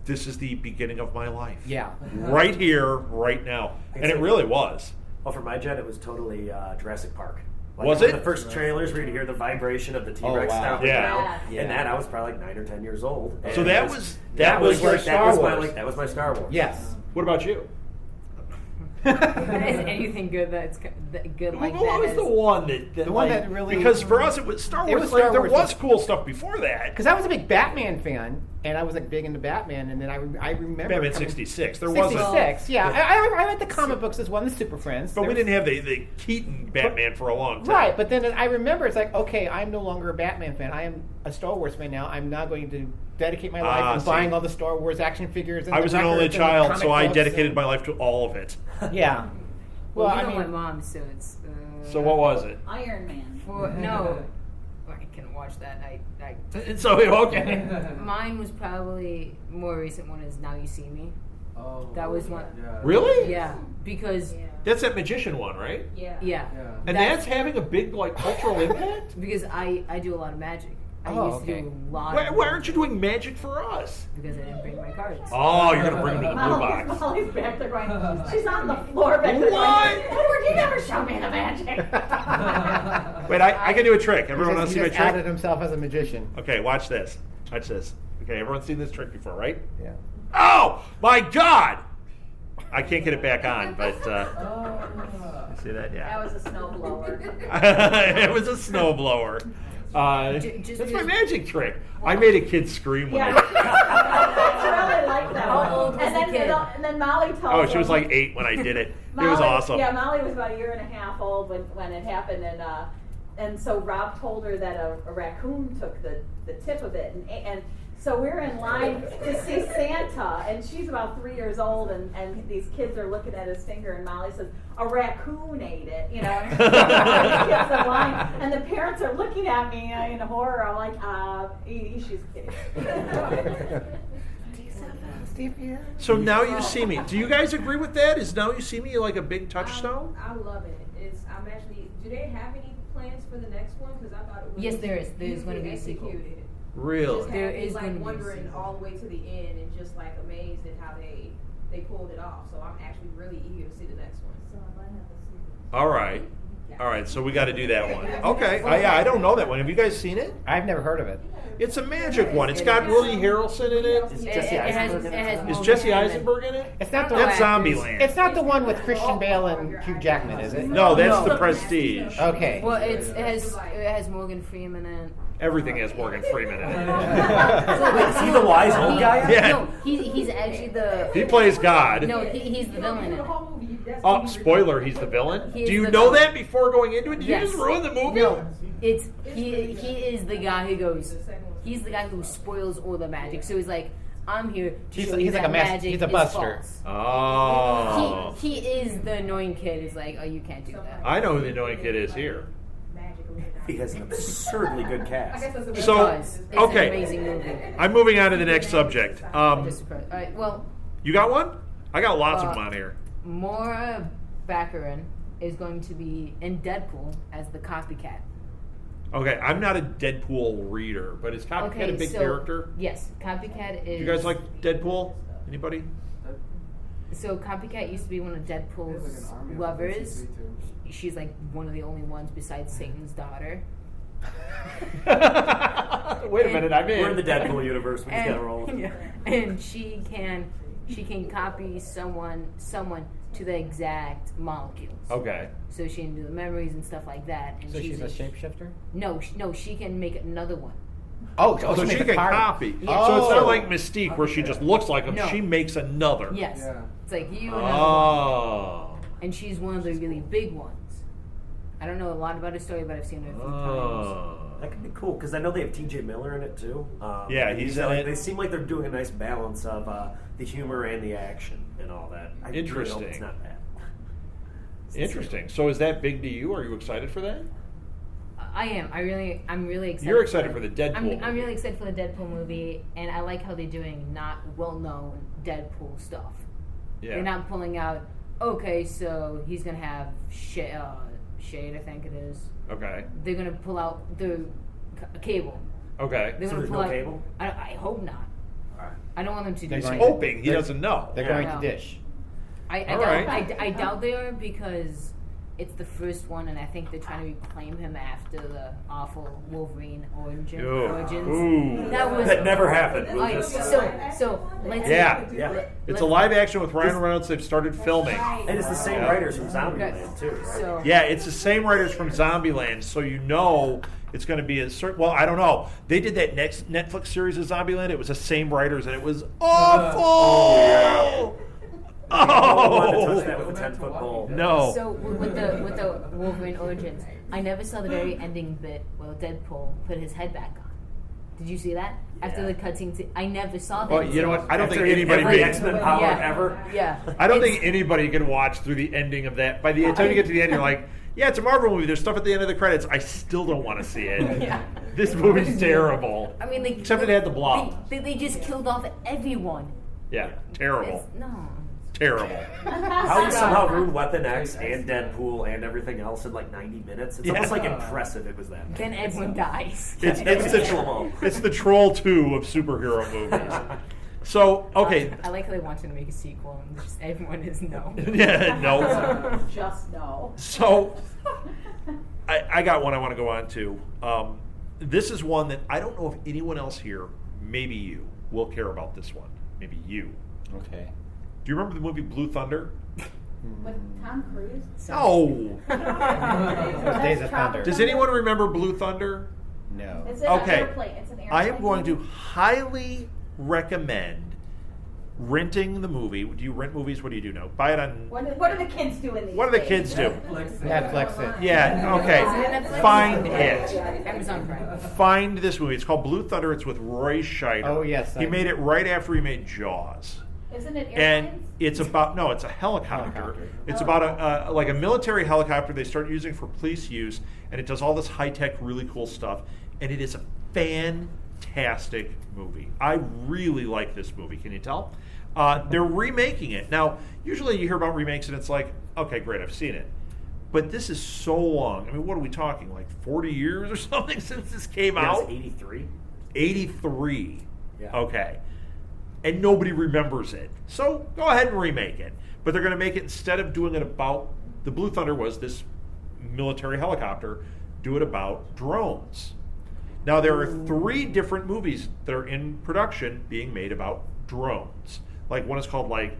this is the beginning of my life. Yeah. Right here, right now. And it really was. Well, for my gen, it was totally Jurassic Park. Was it? The first trailers where you'd hear the vibration of the T-Rex stomping down, and that I was probably like 9 or 10 years old. So that was Star Wars. That was my Star Wars. Yes. What about you? Is anything good that's good like that? What was the one that really? Because for us it was Star Wars. It was Star Wars. There was cool stuff before that. Because I was a big Batman fan, and I was like big into Batman, and then I remember Batman 66. There 66, wasn't. yeah. I read the comic books as well, the Super Friends. But we didn't have the Keaton Batman for a long time. Right, but then I remember it's like, okay, I'm no longer a Batman fan. I am a Star Wars fan now. I'm now going to dedicate my life to buying all the Star Wars action figures. And I was an only child, so I dedicated my life to all of it. Yeah. Well, I know my mom, so it's... so what was it? Iron Man. No. I can watch that. So, okay. Mine was probably more recent one is Now You See Me. Oh. That was one. Yeah. Really? Yeah, because... That's that magician one, right? Yeah. And that's having a big, cultural impact? Because I do a lot of magic. I used to do a lot Why aren't you doing magic for us? Because I didn't bring my cards. Oh, you're going to bring them to the blue box. Molly's back there going, she's on the floor back there What? going, Edward, you never show me the magic. Wait, I can do a trick. Everyone wants to see my trick? trick? He added himself as a magician. Okay, watch this. Watch this. Okay, everyone's seen this trick before, right? Yeah. Oh, my God! I can't get it back on, but see that? Yeah. That was a snowblower. It was a snowblower. That's my magic trick. I made a kid scream when I did it. I really like that one. How old was the kid? And then Molly told Oh, she was like 8 when I did it. It was awesome. Yeah, Molly was about 1.5 years old when it happened, and so Rob told her that a raccoon took the tip of it, and so we're in line to see Santa, and she's about 3 years old, and these kids are looking at his finger, and Molly says, a raccoon ate it, And the kids are lying, and the parents are looking at me in horror. I'm like, she's kidding. So Now You See Me. Do you guys agree with that? Is Now You See Me like a big touchstone? I love it. I'm actually. Do they have any plans for the next one? Because I thought it was. Yes, there is. There's going to be a beautifully sequel. executed. Really? Just There had me, is gonna be like a wondering sequel. all the way to the end and just like amazed at how they pulled it off. So I'm actually really eager to see the next one. So I might have to see. All right. All right, so we got to do that one. Okay. I don't know that one. Have you guys seen it? I've never heard of it. It's a magic one. It's got Woody Harrelson in it. Is It Jesse has- Eisenberg in it it? has too? Is Morgan Jesse Freeman. Eisenberg in it? It's not the That's one. Zombieland. It's not the one with Christian Bale and Hugh Jackman, is it? No, that's The Prestige. Okay. Well, it has Morgan Freeman in it. Everything has Morgan Freeman in it. Wait, is he the wise old guy? Yeah. No, he's actually the. He plays God. No, he's the villain in it. Oh, spoiler, he's the villain? He is Do you the know villain. that before going into it? Did Yes. you just ruin the movie? No, it's he is the guy who goes. He's the guy who spoils all the magic. So he's like, I'm here to He's- show he's you like that a mas- magic he's a is buster. false. Oh. He is the annoying kid who's like, oh, you can't do that. I know who the annoying kid is here. He has an absurdly good cast. It So, does. It's okay. an amazing movie. I'm moving on to the next subject. Just surprised. All right, well, You got one? I got lots of them on here. Maura Baccarin is going to be in Deadpool as the copycat. Okay, I'm not a Deadpool reader, but is Copycat a big character? Yes, Copycat is. You guys like Deadpool? Anybody? So Copycat used to be one of Deadpool's lovers. She's like one of the only ones besides Satan's daughter. Wait a minute, I'm in. We're in the Deadpool universe. We just gotta roll with it. Yeah, and she can copy someone to the exact molecules. Okay. So she can do the memories and stuff like that. And So she's a shapeshifter? No, she can make another one. Oh, So she makes a can copy. copy. Yeah. So it's not Oh. like Mystique where she just looks like him. No. She makes another. Yes, Yeah. it's like you and another one. Oh. And she's one of the really big ones. I don't know a lot about her story, but I've seen her a few times. Oh. That could be cool because I know they have T.J. Miller in it too. Yeah, he's in like, it. They seem like they're doing a nice balance of the humor and the action and all that. I really hope Interesting. it's not bad. Interesting. So is that big to you? Are you excited for that? I am. I'm really excited. You're excited for the Deadpool I'm movie. really excited for the Deadpool movie, and I like how they're doing not well-known Deadpool stuff. Yeah. They're not pulling out. Okay, so he's gonna have Shade, I think it is. Okay. They're gonna pull out the Cable. Okay. They're So gonna there's pull no out. Cable? I hope not. All right. I don't want them to do They're He's that. going- hoping. He doesn't know. They're Yeah. going No. to Dish. I All doubt, right. I doubt they are because it's the first one, and I think they're trying to reclaim him after the awful Wolverine origins. Ooh. That never happened. We'll Alright, just, so let's Yeah. yeah. It's a live action with Ryan Reynolds. They've started filming. And it's the same Yeah. writers from Zombieland too, right? So Yeah, it's the same writers from Zombieland, so you know it's going to be a certain. Well, I don't know. They did that next Netflix series of Zombieland. It was the same writers, and it was awful. I don't want to Oh, touch that with a 10-foot pole. no. So with the Wolverine origins, I never saw the very ending bit where Deadpool put his head back on. Did you see that after Yeah. the cutscene? I never saw that. Well, you know what? I don't After think anybody every made. X-Men power Yeah. ever. Yeah. I don't It's- think anybody can watch through the ending of that. By the time you get to the end, you're like, yeah, it's a Marvel movie. There's stuff at the end of the credits. I still don't want to see it. Yeah. This movie's terrible. I mean, Except it had the blob. They just killed off everyone. Yeah, terrible. No. Terrible. How you somehow ruined Weapon X and Deadpool and everything else in like 90 minutes? It's Yeah. almost like impressive it was that. Then everyone dies. It's to the kill 'em all. it's the Troll 2 of superhero movies. So okay, I like how they wanted to make a sequel and just everyone is no. yeah, no. Just no. So I got one I want to go on to. This is one that I don't know if anyone else here, maybe you, will care about this one. Maybe you. Okay. Do you remember the movie Blue Thunder? With Tom Cruise? No. Days of Thunder. Does anyone remember Blue Thunder? No. It's an Okay. airplane. It's an airplane. I am going to highly recommend renting the movie. Do you rent movies? What do you do now? Buy it on. What do the kids do in these What do the days? kids do? Netflix it. Yeah. Okay. Netflix? Find it. Amazon Prime. Find this movie. It's called Blue Thunder. It's with Roy Scheider. Oh, yes, He I- made it right after he made Jaws. Isn't it And airplanes? it's about no, it's a helicopter. Helicopter. It's about like a military helicopter they start using for police use, and it does all this high tech, really cool stuff. And it is a fantastic movie. I really like this movie. Can you tell? They're remaking it now. Usually, you hear about remakes, and it's like, okay, great, I've seen it. But this is so long. I mean, what are we talking? Like 40 years or something since this came out? It was 83. 83. Yeah. Okay. And nobody remembers it. So go ahead and remake it. But they're going to make it, instead of doing it about, the Blue Thunder was this military helicopter, do it about drones. Now, there are 3 different movies that are in production being made about drones. Like, one is called, like,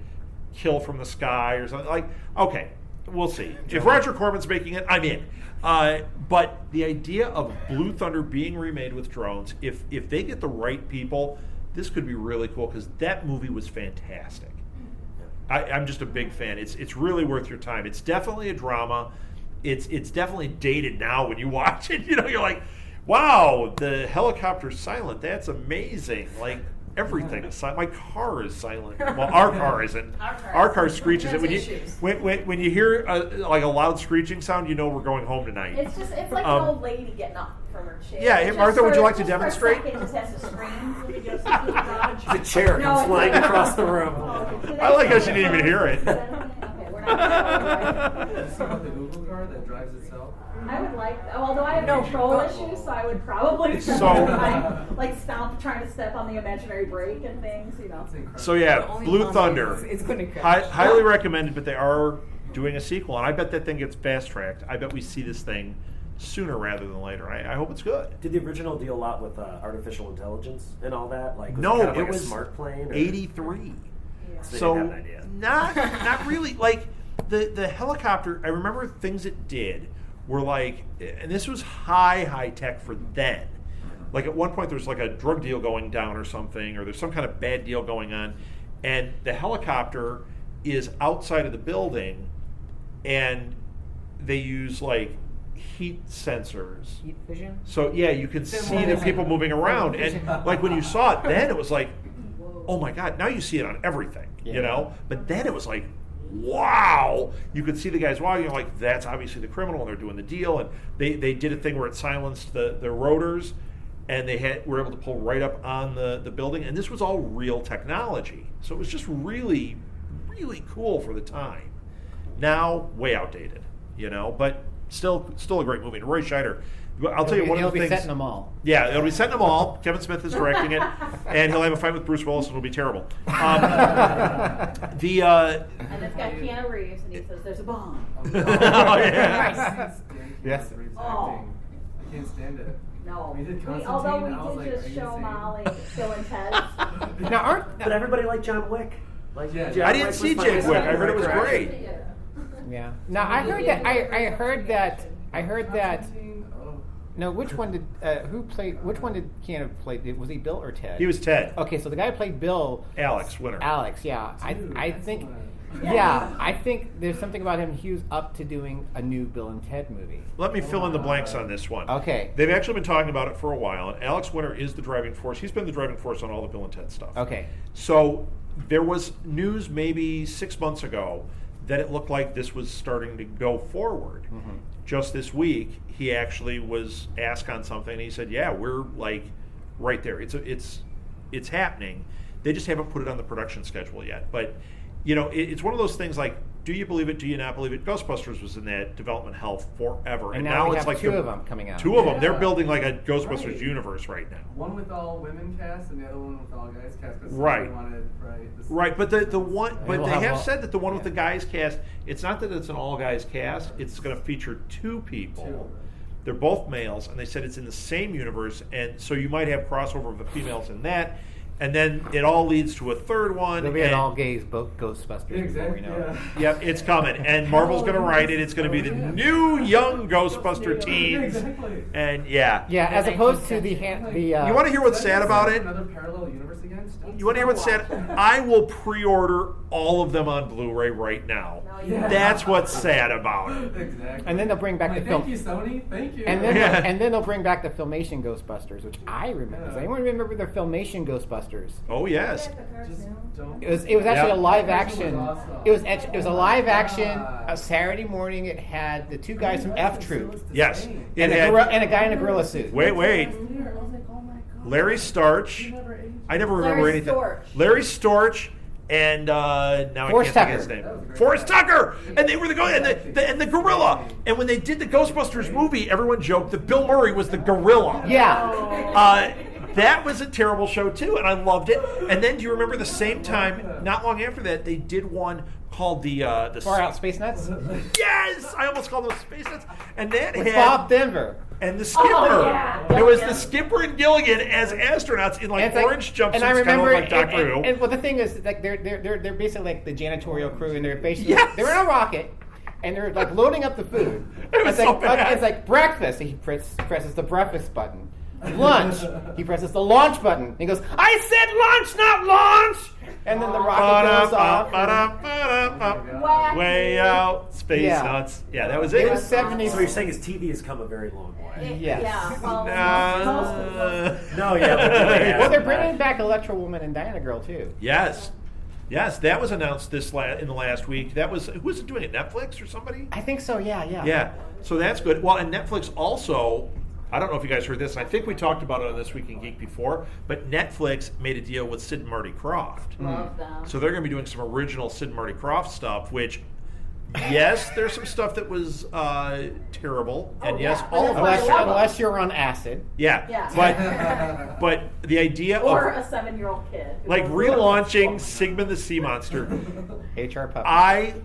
Kill from the Sky or something. Like, okay, we'll see. If Roger Corman's making it, I'm in. But the idea of Blue Thunder being remade with drones, if they get the right people, this could be really cool, because that movie was fantastic. I'm just a big fan. It's really worth your time. It's definitely a drama. It's definitely dated now when you watch it. You know, you're like, wow, the helicopter's silent. That's amazing. Like, everything is silent. My car is silent. Well, our car isn't. Our car screeches. When you hear like a loud screeching sound, you know we're going home tonight. It's like an old lady getting up from her chair. Yeah, Just Martha, would you like to just demonstrate? For a second, just has to scream. The chair comes flying across the room. I like how she didn't even hear it. Okay, we're not You see about the Google car that drives itself? I would like, although I have no control issues, so I would probably spend So- more time, like trying to step on the imaginary brake and things, you know. That's incredible. So yeah, Blue Thunder. It's going to crash. Highly recommended, but they are doing a sequel, and I bet that thing gets fast-tracked. I bet we see this thing sooner rather than later. I hope it's good. Did the original deal a lot with artificial intelligence and all that? Like, No, it, kind of like it was a smart plane. Or? 83. So So they didn't have an idea. not really. Like the helicopter, I remember things it did were like, and this was high tech for then. Like at one point there's like a drug deal going down or something, or there's some kind of bad deal going on, and the helicopter is outside of the building, and they use like heat sensors. Heat vision? So yeah, you can see the people moving around, and like when you saw it then, it was like, oh my god! Now you see it on everything, you know. But then it was like, wow! You could see the guys walking. You're like, that's obviously the criminal, and they're doing the deal. And they did a thing where it silenced the rotors, and they were able to pull right up on the building. And this was all real technology, so it was just really, really cool for the time. Now, way outdated, you know, but still a great movie. And Roy Scheider, I'll tell you one of the things. It'll be set in a mall. Yeah, it'll be set in a mall. Kevin Smith is directing it, and he'll have a fight with Bruce Willis, and it'll be terrible. And it's got Keanu Reeves, and he says, "There's a bomb." Oh, yeah. Yes. I can't stand it. No. We did Constantine, Although and I was we like, did are just you show insane? Molly Bill and Ted. Now, But everybody liked John Wick. Like, Yeah, John I Wick didn't was see my Jake Wick. favorite I heard it was character. great. Yeah. Now I heard that. I heard that. Constantine, oh. No, which one did Which one did Keanu play? Was he Bill or Ted? He was Ted. Okay, so the guy who played Bill, Alex Winter. Alex. Yeah, Dude, I think. excellent. Yeah, I think there's something about him. He was up to doing a new Bill and Ted movie. Let me fill in the blanks on this one. Okay. They've actually been talking about it for a while, and Alex Winter is the driving force. He's been the driving force on all the Bill and Ted stuff. Okay. So there was news maybe 6 months ago that it looked like this was starting to go forward. Mm-hmm. Just this week, he actually was asked on something, and he said, "Yeah, we're like right there. It's happening. They just haven't put it on the production schedule yet." But you know, it's one of those things like, do you believe it? Do you not believe it? Ghostbusters was in that development hell forever, And now we it's have like two of them coming out. Two of them. They're Yeah. building like a Ghostbusters Right. universe right now. One with all women cast and the other one with all guys cast. 'Cause Right. somebody wanted, right. This Right, but the one, but will they have have all- said that the one with the guys cast, it's not that it's an all guys cast. It's going to feature two people. Two. They're both males, and they said it's in the same universe, and so you might have crossover of the females in that, and then it all leads to a third one. There'll be an and- all gays Ghostbusters before we Exactly. know it. Yeah. Yep, it's coming, and Marvel's going to write it. It's going to be the new young Ghostbuster teens, Exactly. and yeah. Yeah, as opposed to the You want to hear what's sad about it? Another parallel universe again? You want to hear what's sad? I will pre-order all of them on Blu-ray right now. Yeah. That's what's sad about it. Exactly. And then they'll bring back Like, the film. Thank you, Sony. Thank you. And then, Yeah. and then they'll bring back the Filmation Ghostbusters, which I remember. Does Yeah. anyone remember the Filmation Ghostbusters? Oh yes. Just don't. It was actually Yeah. a live That action. was awesome. It was a live action. A Saturday morning. It had the two guys from F Troop Yes. and It a, had, and a guy in a gorilla suit. wait. I was like, oh my god. Larry Starch. You never aged. I never remember Larry anything. Storch. Larry Storch and now Forrest I can't think of his Tucker. name. That was a great Forrest guy. Tucker, and they were and the gorilla. And when they did the Ghostbusters movie, everyone joked that Bill Murray was the gorilla. Yeah. That was a terrible show too, and I loved it. And then do you remember the same time, not long after that, they did one called the Far Out Space Nuts Yes, I almost called those Space Nuts, and that with had Bob Denver. and the skipper. yeah. It was Yeah. the skipper and Gilligan as astronauts in like And it's orange jumpsuits, and I kind of remember, like Doctor Who. and well, the thing is, like they're basically like the janitorial crew, and they're basically Yes. they're in a rocket, and they're like loading up the food. It was it's so like bad. it's like breakfast. He presses the breakfast button. Lunch. He presses the launch button. He goes, "I said lunch, not launch." And then the rocket goes off. Wacky. Way out, Space Yeah. Nuts. Yeah, that was it. It was 70s. So what you're saying is TV has come a very long way. Yes. Yeah. Well, Uh, No, yeah. But really, Well, they're bringing back Electro Woman and Diana Girl too. Yes, that was announced in the last week. That was who was it doing it? Netflix or somebody? I think so. Yeah. Yeah, so that's good. Well, and Netflix also, I don't know if you guys heard this, and I think we talked about it on This Week in Geek before, but Netflix made a deal with Sid and Marty Krofft. Love them. So they're going to be doing some original Sid and Marty Krofft stuff, which, yes, there's some stuff that was terrible, and yes, yeah. all of Unless- it. Unless you're on acid. Yeah, Yeah. but the idea Or of a 7-year-old kid. who like goes, relaunching Sigmund the Sea Monster, HR puppet.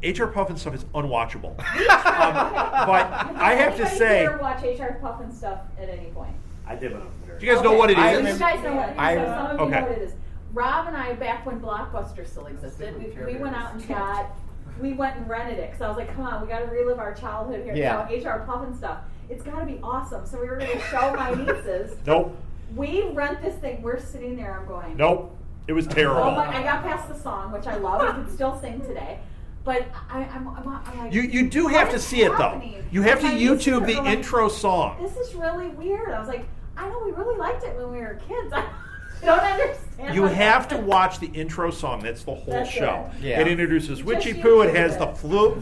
HR Puffin stuff is unwatchable. But I have to Anybody say, here watch HR Puffin stuff at any point? I did when I was very do you guys know what it I is? You guys know what it is. I- So some of you okay. know what it is. Rob and I, back when Blockbuster still existed, we went out and we went and rented it because I was like, come on, we got to relive our childhood here. Yeah. You know, HR Puffin stuff. It's got to be awesome. So we were going to show my nieces. Nope, We rent this thing. We're sitting there. I'm going. nope. It was terrible. Oh my! I got past the song, which I love. I can still sing today. But I'm like, You do have what to is see it though. happening? You have to And my nieces YouTube are the going, intro song. This is really weird. I was like, I know we really liked it when we were kids. I don't understand. You have to watch the intro song. That's the whole That's show. it. Yeah. It introduces Witchy Just Poo. It YouTube has it. the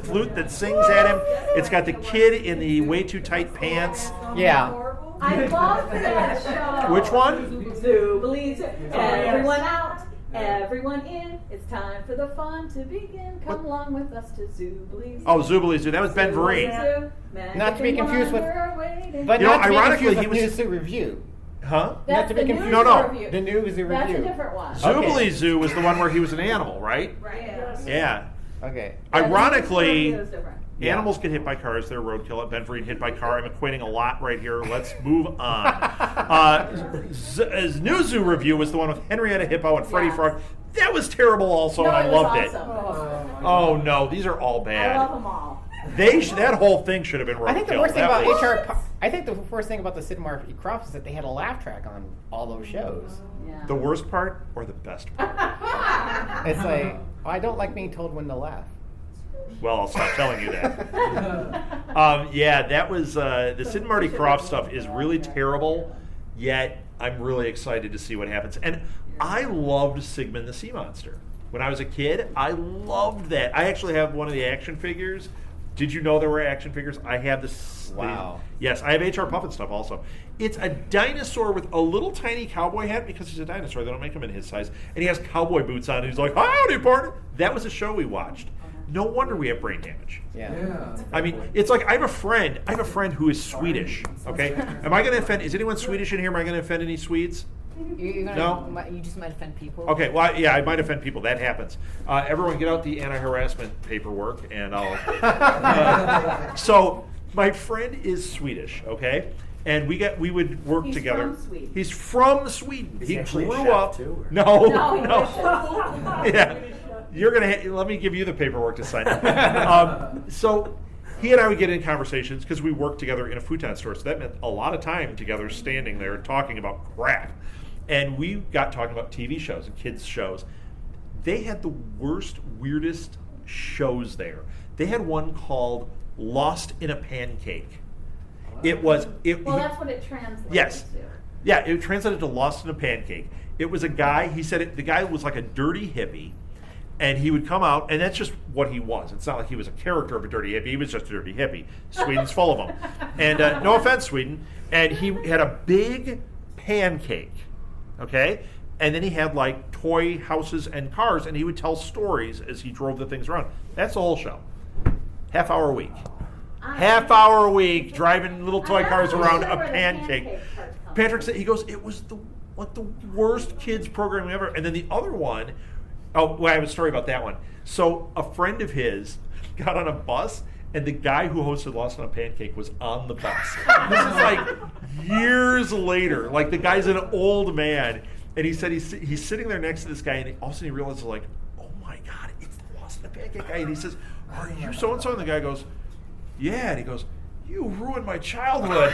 flute that sings at him. It's got the kid in the way too tight pants. Yeah. I love that show. Which one? Zooblies. Everyone out. Everyone in. It's time for the fun to begin. Come along with us to Zooblies. Oh, Zooblies. That was Ben Vereen. Not to be confused with- But You know, not to be ironically, confused he with was- News to Review. Huh? That's not to be the confused. news No. review. The News is a That's a review. different one. Zoobly Zoo was the one where he was an animal, right? Right. Yeah. Okay. Yeah, the Ironically, news review is different. animals get hit by cars. They're roadkill. Ben Vereen hit by car. I'm equating a lot right here. Let's move on. New Zoo Review was the one with Henrietta Hippo and Freddie Yes. Frog. That was terrible also, No, and I it was loved awesome. it. Oh, no. These are all I bad. love them all. That whole thing should have been roadkill. I think the worst thing That about was- I think the worst thing about the Sid and Marty Krofft is that they had a laugh track on all those shows. Yeah. The worst part or the best part? It's like, I don't like being told when to laugh. Well, I'll stop telling you that. Yeah, that was the Sid and Marty Krofft stuff is really terrible. Yet I'm really excited to see what happens. And I loved Sigmund the Sea Monster when I was a kid. I loved that. I actually have one of the action figures. Did you know there were action figures? I have this. Wow. Yes, I have HR Puffin stuff also. It's a dinosaur with a little tiny cowboy hat because he's a dinosaur. They don't make him in his size. And he has cowboy boots on. And he's like, howdy, partner. That was a show we watched. No wonder we have brain damage. Yeah. I mean, it's like I have a friend who is Swedish. Okay, am I going to offend? Is anyone Swedish in here? Am I going to offend any Swedes? You're gonna, No? You just might offend people. Okay, well, yeah, I might offend people. That happens. Everyone, get out the anti-harassment paperwork, and I'll. So my friend is Swedish. Okay. And we would work He's together. from Sweden. He's from Sweden. Is he actually a grew chef, up. too, or- No, No, he no. wishes. Yeah. You're gonna let me give you the paperwork to sign. So he and I would get in conversations because we worked together in a futon store, so that meant a lot of time together, standing there talking about crap. And we got talking about TV shows and kids shows. They had the worst, weirdest shows there. They had one called Lost in a Pancake. It was Well, that's what it translates Yes. to. Yeah, it translated to Lost in a Pancake. It was a guy, he said the guy was like a dirty hippie, and he would come out, and that's just what he was. It's not like he was a character of a dirty hippie, he was just a dirty hippie. Sweden's full of them. And no offense, Sweden. And he had a big pancake, okay? And then he had like toy houses and cars, and he would tell stories as he drove the things around. That's the whole show. Half hour a week. Half hour a week, driving little toy cars around a pancake. Patrick said, he goes, it was the worst kids programming ever. And then the other one, I have a story about that one. So a friend of his got on a bus, and the guy who hosted Lost on a Pancake was on the bus. This is like years later. Like the guy's an old man, and he said he's sitting there next to this guy, and all of a sudden he realizes like, oh my God, it's the Lost on a Pancake guy. And he says, are you so-and-so? And the guy goes, yeah. And he goes, you ruined my childhood.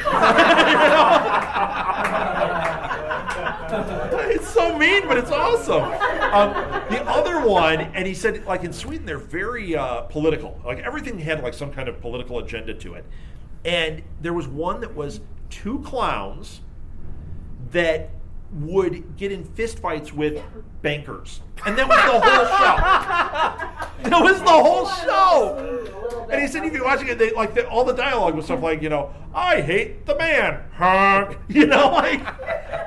It's so mean, but it's awesome. The other one, and he said, like in Sweden, they're very political. Like everything had like some kind of political agenda to it. And there was one that was two clowns that would get in fistfights with bankers. And that was the whole show. That was the whole show. And he said if you're watching it, all the dialogue was stuff like, I hate the man. Honk. Like,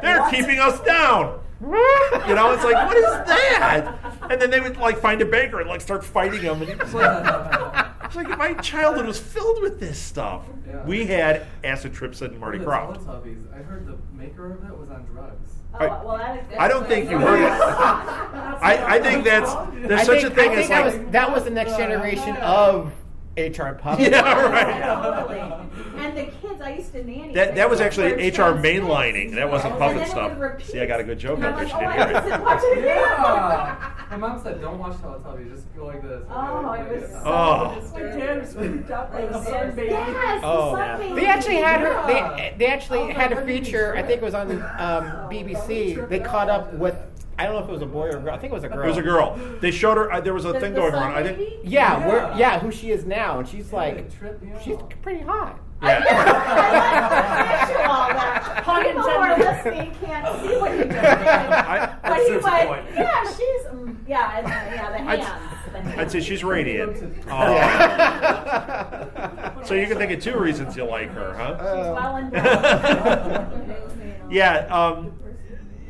they're keeping us down. It's like, what is that? And then they would like find a banker and like start fighting him. And he was like, my childhood was filled with this stuff. Yeah. We had acid trips and Mardi Gras. I heard the maker of it was on drugs. I don't think you heard it. I think there's such a thing as like that was the next generation of HR puppet. Yeah, right. And the kids, I used to nanny. That was actually HR mainlining. That wasn't puppet stuff. See, I got a good joke out there. She didn't hear it. Watch it again. Yeah. My mom said, "Don't watch Teletubbies. Just go like this." My dad was freaked out by the sun baby. Yes, the sun baby. They actually had her. They actually had a feature. I think it was on BBC. They caught up with. I don't know if it was a boy or a girl. I think it was a girl. It was a girl. They showed her. There was a thing going on. I think. Yeah, who she is now, and she's like, she's pretty hot. Yeah. People who are listening can't see what you're doing. But he went, the hands. I'd say she's radiant. So you can think of two reasons you like her, huh? She's well endowed. Yeah.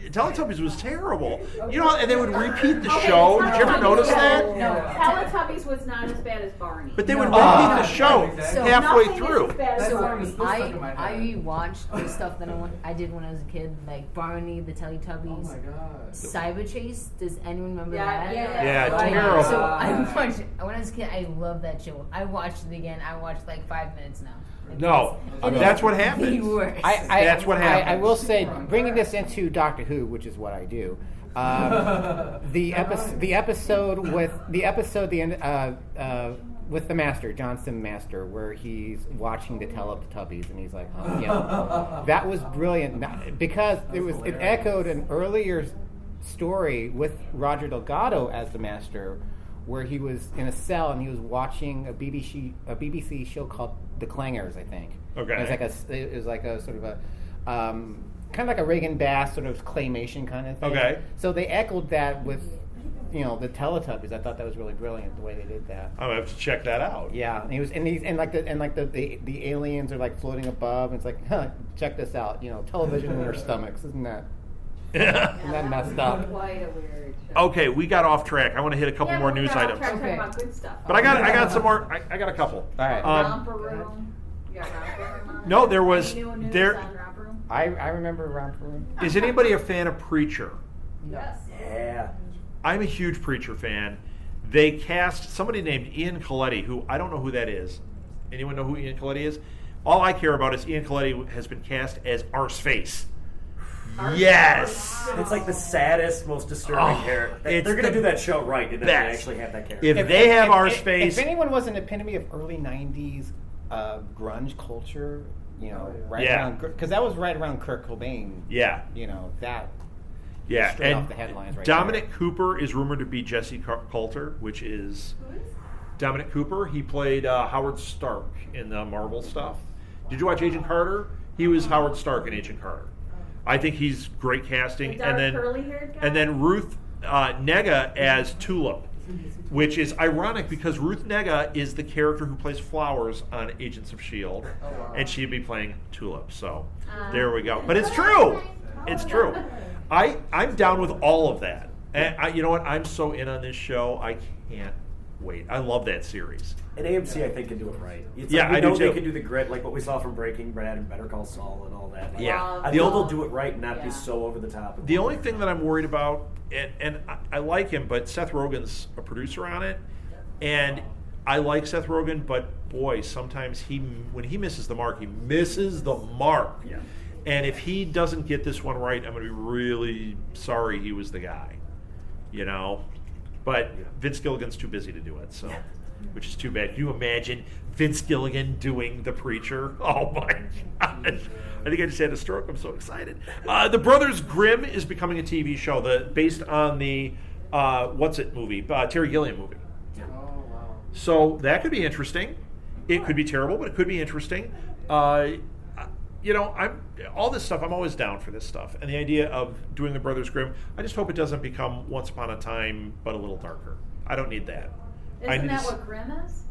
Teletubbies was terrible. And they would repeat the show. Did you ever notice that? No, Teletubbies was not as bad as Barney. But they would repeat the show halfway through. I rewatched the stuff that I did when I was a kid, like Barney, the Teletubbies. Oh my God. Cyber Chase. Does anyone remember that? Yeah, terrible. So I watched when I was a kid. I loved that show. I watched it again. I watched like 5 minutes now. No, that's what happens. That's what happens. I will say, bringing this into Doctor Who, which is what I do. The episode with the Master, Johnson Master, where he's watching the Teletubbies and he's like, that was brilliant because it echoed an earlier story with Roger Delgado as the Master, where he was in a cell and he was watching a BBC show called The Clangers, I think. Okay. It was like a sort of a kind of like a Reagan Bass sort of claymation kind of thing. Okay. So they echoed that with the Teletubbies. I thought that was really brilliant the way they did that. I'm gonna have to check that out. Yeah, and the aliens are like floating above, and it's like, check this out. Television in their stomachs, isn't that? Isn't that messed up? Quite a weird show. Okay, we got off track. I want to hit a couple more news items. Talking about good stuff. But I got some more. I got a couple. All right. Romper Room. You got Romper Room? No, there was there. On Romper Room? I remember Romper Room. Is anybody a fan of Preacher? Yes. Yeah. I'm a huge Preacher fan. They cast somebody named Ian Coletti, who I don't know who that is. Anyone know who Ian Coletti is? All I care about is Ian Coletti has been cast as Arseface. Yes! It's like the saddest, most disturbing character. They're going to do that show right, and then they actually have that character. If they have Arseface... If anyone was an epitome of early 90s grunge culture, right around... Because that was right around Kurt Cobain. Yeah. That... Yeah, straight and off the headlines right Dominic Cooper is rumored to be Jesse Coulter, which is... Dominic Cooper. He played Howard Stark in the Marvel stuff. Did you watch Agent Carter? He was Howard Stark in Agent Carter. I think he's great casting. Curly-haired guy? And then Ruth Negga as Tulip, which is ironic because Ruth Negga is the character who plays Flowers on Agents of S.H.I.E.L.D., and she'd be playing Tulip. So there we go. But it's true. It's true. I'm down with all of that. And you know what? I'm so in on this show. I can't wait. I love that series. And AMC, I think, can do it right. It's Yeah, we I do know they too. can do the grit, like what we saw from Breaking Bad and Better Call Saul and all that. Like, Yeah. I know they'll do it right and not Yeah. be so over the top. The only thing that I'm worried about, and I like him, but Seth Rogen's a producer on it, and I like Seth Rogen, but boy, sometimes when he misses the mark, he misses the mark. Yeah. And if he doesn't get this one right, I'm going to be really sorry he was the guy, you know. But Vince Gilligan's too busy to do it, so which is too bad. Can you imagine Vince Gilligan doing The Preacher? Oh my gosh! I think I just had a stroke. I'm so excited. The Brothers Grimm is becoming a TV show based on the what's it movie? Terry Gilliam movie. Oh wow. So that could be interesting. It could be terrible, but it could be interesting. You know, all this stuff. I'm always down for this stuff, and the idea of doing the Brothers Grimm. I just hope it doesn't become Once Upon a Time, but a little darker. I don't need that. Isn't that what Grimm is?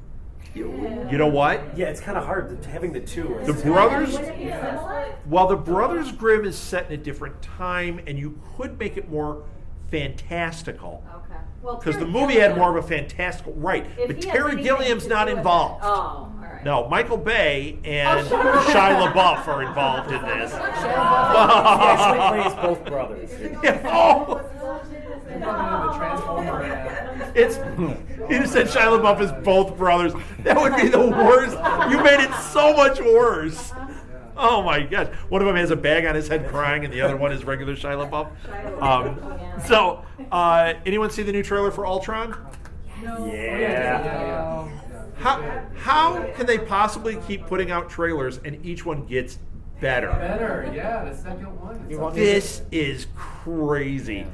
You know what? Yeah, it's kind of hard having the two. The Brothers. Would it be similar? Well, the Brothers Grimm is set in a different time, and you could make it more fantastical. Okay. Well, Because the Terry movie had Gilliam- more of a fantastical but if he has Terry anything Gilliam's to not do with involved. it- Oh, all right. No, Michael Bay and shut up. Shia LaBeouf are involved in this. He actually plays both brothers. Yeah. Oh, The Transformer man. it's he just said Shia LaBeouf is both brothers. That would be the worst. You made it so much worse. Oh my gosh! One of them has a bag on his head crying, and the other one is regular Shia LaBeouf. So, anyone see the new trailer for Ultron? Yeah. How can they possibly keep putting out trailers and each one gets better? Better, yeah. The second one. This is crazy.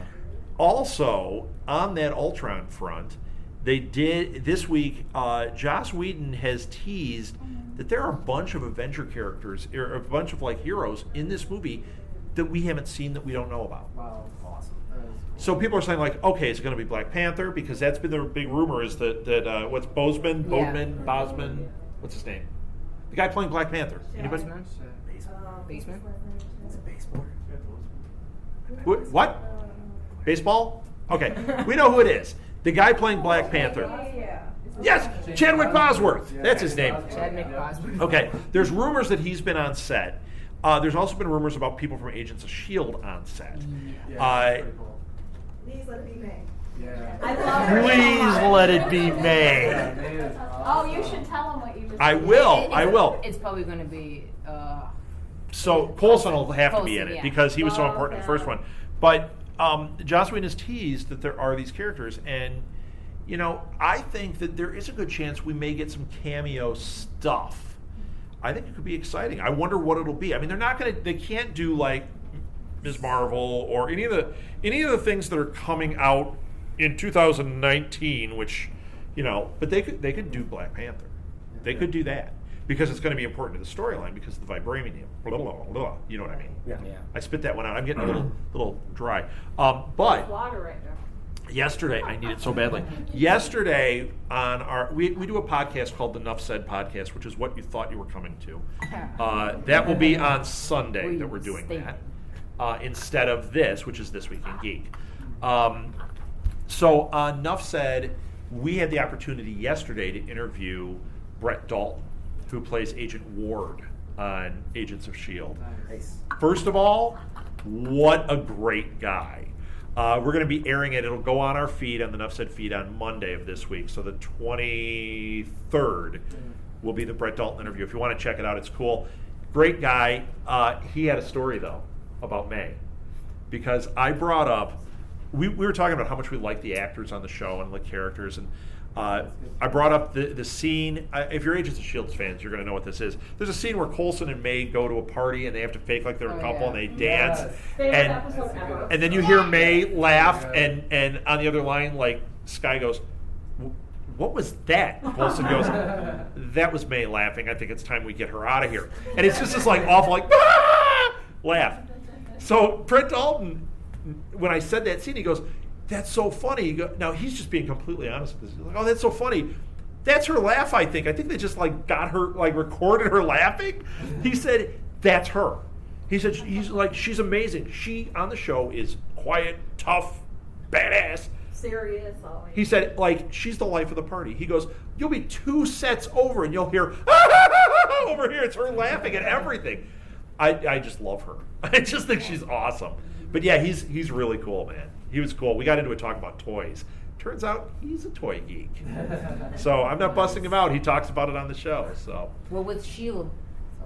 Also, on that Ultron front, they did this week. Joss Whedon has teased that there are a bunch of Avenger characters, or a bunch of like heroes in this movie that we haven't seen that we don't know about. Wow, awesome. So people are saying like, okay, is it going to be Black Panther? Because that's been the big rumor is that what's Boseman, what's his name? The guy playing Black Panther. Anybody? Basement? It's a baseball. What? Baseball? Okay, we know who it is. The guy playing Black Panther. Yes, Chadwick Bosworth. That's his name. Chadwick Bosworth. Okay, there's rumors that he's been on set. There's also been rumors about people from Agents of S.H.I.E.L.D. on set. Please let it be May. Yeah. I love her. Please let it be May. May is Oh, you should tell him what you just I said. will. It's probably going to be. So Coulson will have to be in Coulson, it yeah. because he was so Oh, important in the okay. first one. But Joss Whedon has teased that there are these characters, and you know, I think that there is a good chance we may get some cameo stuff. I think it could be exciting. I wonder what it'll be. I mean, they can't do like Ms. Marvel or any of the things that are coming out in 2019, which, you know, but they could do Black Panther. They could do that because it's going to be important to the storyline because of the vibranium. Blah, blah, blah, blah. You know what I mean? Yeah. I spit that one out. I'm getting a little dry. But Water right there. yesterday, I need it so badly. Yesterday on we do a podcast called the Nuff Said Podcast, which is what you thought you were coming to. That will be on Sunday that we're doing that instead of this, which is This Week in Geek. So on Nuff Said, we had the opportunity yesterday to interview Brett Dalton, who plays Agent Ward on Agents of S.H.I.E.L.D. Nice. First of all, what a great guy. We're going to be airing it. It'll go on our feed, on the Nuff Said feed, on Monday of this week. So the 23rd will be the Brett Dalton interview. If you want to check it out, it's cool. Great guy. He had a story, though, about May. Because I brought up, we were talking about how much we like the actors on the show and the characters. And I brought up the scene. If you're Agents of S.H.I.E.L.D. fans, you're going to know what this is. There's a scene where Coulson and May go to a party and they have to fake like they're a couple and they dance. Favorite And episode ever. and then you hear May laugh, and on the other line, like, Sky goes, what was that? Coulson goes, that was May laughing. I think it's time we get her out of here. And it's just this, like, awful, like, laugh. So Brett Dalton, when I said that scene, he goes, that's so funny. Now, he's just being completely honest with this. He's like, oh, that's so funny. That's her laugh, I think. I think they just, like, got her, like, recorded her laughing. He said, that's her. He said she's amazing. She on the show is quiet, tough, badass. Serious always. He said, she's the life of the party. He goes, you'll be 2 sets over and you'll hear, over here. It's her laughing at everything. I just love her. I just think she's awesome. But yeah, he's really cool, man. He was cool. We got into a talk about toys. Turns out he's a toy geek. So I'm not busting him out. He talks about it on the show. So. Well, with S.H.I.E.L.D.,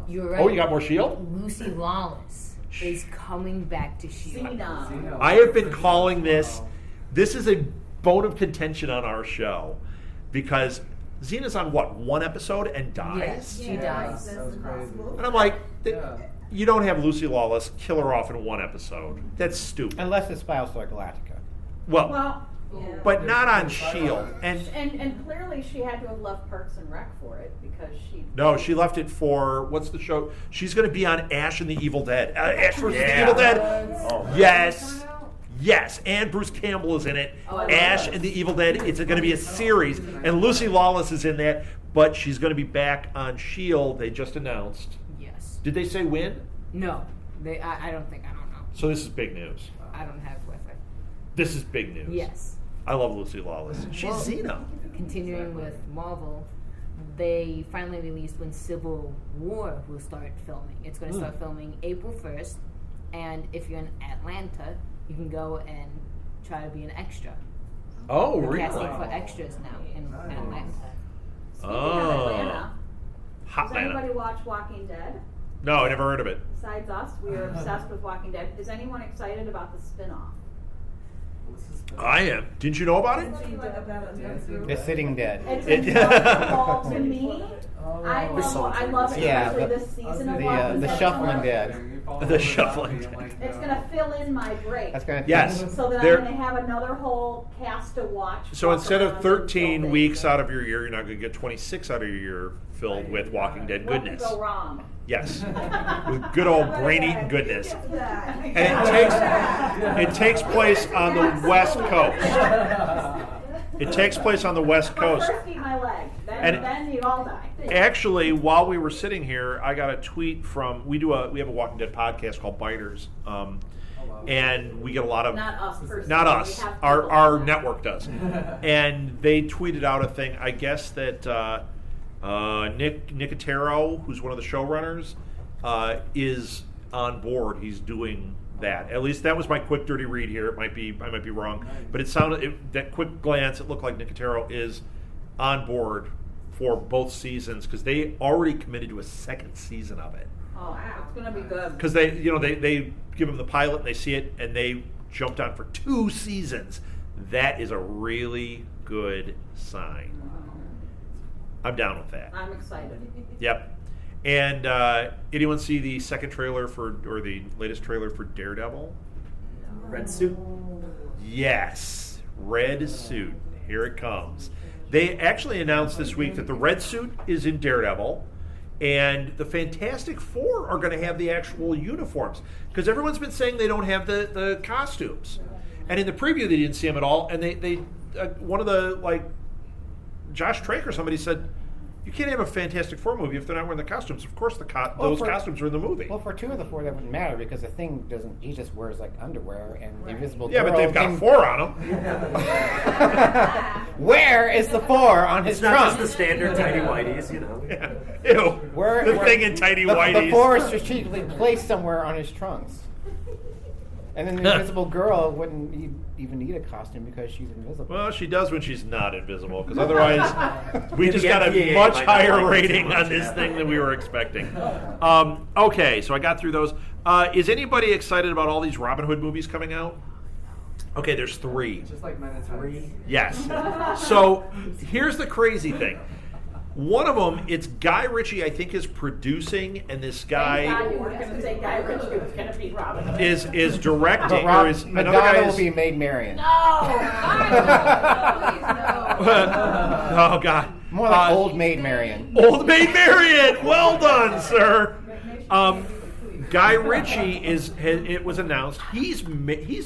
you're right. Oh, you got more S.H.I.E.L.D.? Lucy Lawless is coming back to S.H.I.E.L.D. Xena. I have been calling this is a bone of contention on our show because Xena's on what, 1 episode and dies? Yes, she dies. That was crazy. And I'm like, Yeah. you don't have Lucy Lawless kill her off in 1 episode. That's stupid. Unless it's Battlestar Galactica. Well, Yeah. but not on S.H.I.E.L.D. And clearly she had to have left Parks and Rec for it because she. No, she left it for, what's the show? She's going to be on Ash and the Evil Dead. Ash versus the Evil Dead. Oh. Yes. Yes, and Bruce Campbell is in it. Oh, I love Ash that. and the Evil Dead. It's going to be a series, and Lucy Lawless is in that. But she's going to be back on S.H.I.E.L.D. They just announced. Yes. Did they say when? No, I don't know. So this is big news. I don't have Wi-Fi. This is big news. Yes. I love Lucy Lawless. She's Well, Xena. Continuing with Marvel, they finally released when Civil War will start filming. It's going to start filming April 1st, and if you're in Atlanta, you can go and try to be an extra. Oh, They're really? casting for extras now in Atlanta. Speaking of Atlanta, Hot does anybody watch Walking Dead? No, I never heard of it. Besides us, we are obsessed with Walking Dead. Is anyone excited about the spin-off? I am. Didn't you know about it? The Sitting Dead. It's impossible to me. I The love it, Yeah, especially the- this season of Walking The Dead. Shuffling Dead. The Shuffling Dead. It's going to fill in my break. That's going to Yes. So that There- I'm going to have another whole cast to watch. So walk instead of around 13 and weeks out of your year, you're not going to get 26 out of your year filled with Walking Dead what goodness. could go wrong? Yes, with good old brain-eating goodness. And it takes place on the West Coast. It takes place on the West Coast. First eat my leg, And- then you all die. Actually, while we were sitting here, I got a tweet from we have a Walking Dead podcast called Biters, and we get a lot of Not us personally. not We us, have our people. network does, and they tweeted out a thing. I guess that Nick Nicotero, who's one of the showrunners, is on board. He's doing that. At least that was my quick dirty read here. I might be wrong, but it sounded that quick glance. It looked like Nicotero is on board for both seasons because they already committed to a second season of it. Oh, wow. It's going to be good. Because they give them the pilot and they see it and they jumped on for 2 seasons. That is a really good sign. I'm down with that. I'm excited. Yep. And anyone see the second trailer or the latest trailer for Daredevil? Red suit. Yes, red suit. Here it comes. They actually announced this week that the red suit is in Daredevil, and the Fantastic Four are going to have the actual uniforms because everyone's been saying they don't have the costumes. And in the preview, they didn't see them at all. And they one of the Josh Trank or somebody said, you can't have a Fantastic Four movie if they're not wearing the costumes. Of course, those costumes are in the movie. Well, for 2 of the 4, that wouldn't matter because the Thing doesn't. He just wears underwear and Invisible Yeah, Girl. but they've got 4 on them. Where is the 4 on his It's not trunk? just the standard tidy whities, you know. Yeah. Ew. The Thing in tidy whities. The 4 is strategically placed somewhere on his trunks. And then the Invisible Girl wouldn't even need a costume because she's invisible. Well, she does when she's not invisible, because otherwise we just The got a FDA much might not higher like rating it. on this thing than we were expecting. Okay, so I got through those. Is anybody excited about all these Robin Hood movies coming out? Okay, there's 3. Just like Men in Tights. Yes. So here's the crazy thing. One of them, it's Guy Ritchie, I think, is producing, and this Thank guy God you weren't going to say Guy Ritchie was going to be Robin Hood. is directing. But or is another guy Madonna will is, be Maid Marian. No! Please, no. oh God. More like Old Maid Marian. Old Maid Marian. Well done, sir. Guy Ritchie it was announced he's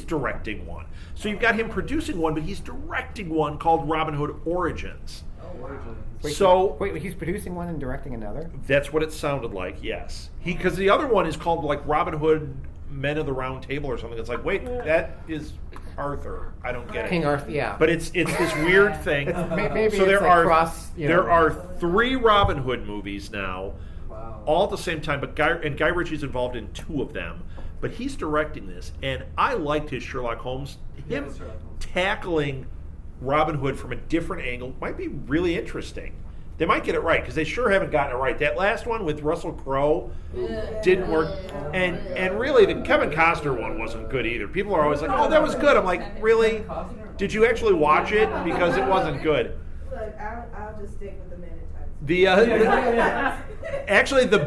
directing one. So you've got him producing one, but he's directing one called Robin Hood Origins. Wait, he's producing one and directing another? That's what it sounded like. Yes, because the other one is called like Robin Hood Men of the Round Table or something. It's like, wait, that is Arthur. I don't get it. King Arthur, yeah. But it's this weird thing. Maybe so it's there like are there know. are 3 Robin Hood movies now, Wow. all at the same time. But Guy Ritchie's involved in 2 of them. But he's directing this, and I liked his Sherlock Holmes. Him Sherlock Holmes. tackling Robin Hood from a different angle might be really interesting. They might get it right, because they sure haven't gotten it right. That last one with Russell Crowe didn't work. And really, the Kevin Costner one wasn't good either. People are always like, oh, that was good. I'm like, really? Did you actually watch it? Because it wasn't good. Look, I'll just stick with the Men in Tights. The actually the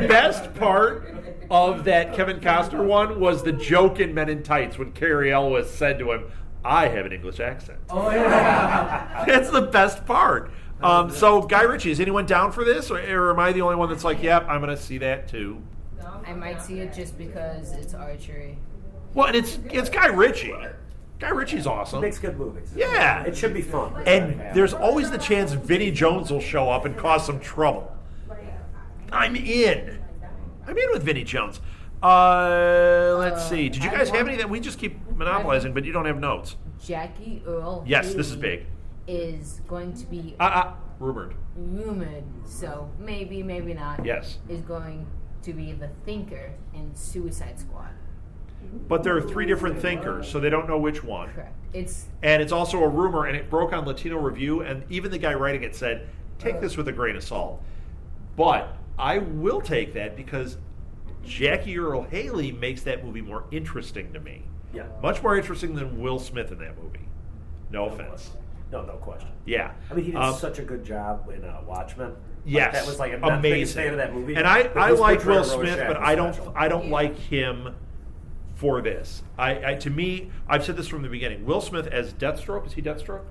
best part of that Kevin Costner one was the joke in Men in Tights when Carrie Elwes said to him, I have an English accent. Oh yeah. That's the best part. So Guy Ritchie, is anyone down for this, or am I the only one that's like, yep, I'm going to see that too? I might see it just because it's archery. Well, and it's Guy Ritchie. Guy Ritchie's He awesome. makes good movies. Yeah. It should be fun. And there's always the chance Vinnie Jones will show up and cause some trouble. I'm in. I'm in with Vinnie Jones. Let's see. Did you guys have any that we just keep monopolizing, but you don't have notes? Jackie Earl Yes, this is Haley big. is going to be Rumored. so maybe not. Yes. Is going to be the thinker in Suicide Squad. But there are 3 different thinkers, so they don't know which one. Correct. And it's also a rumor, and it broke on Latino Review, and even the guy writing it said, take this with a grain of salt. But I will take that because Jackie Earl Haley makes that movie more interesting to me. Yeah. Much more interesting than Will Smith in that movie. No offense. No question. Yeah. I mean, he did such a good job in Watchmen. Yes. That was like a biggest fan of that movie. And I But his like portrayal Will of Smith, Rorschach but was special. I don't like him for this. I to me, I've said this from the beginning. Will Smith as Deathstroke, is he Deathstroke?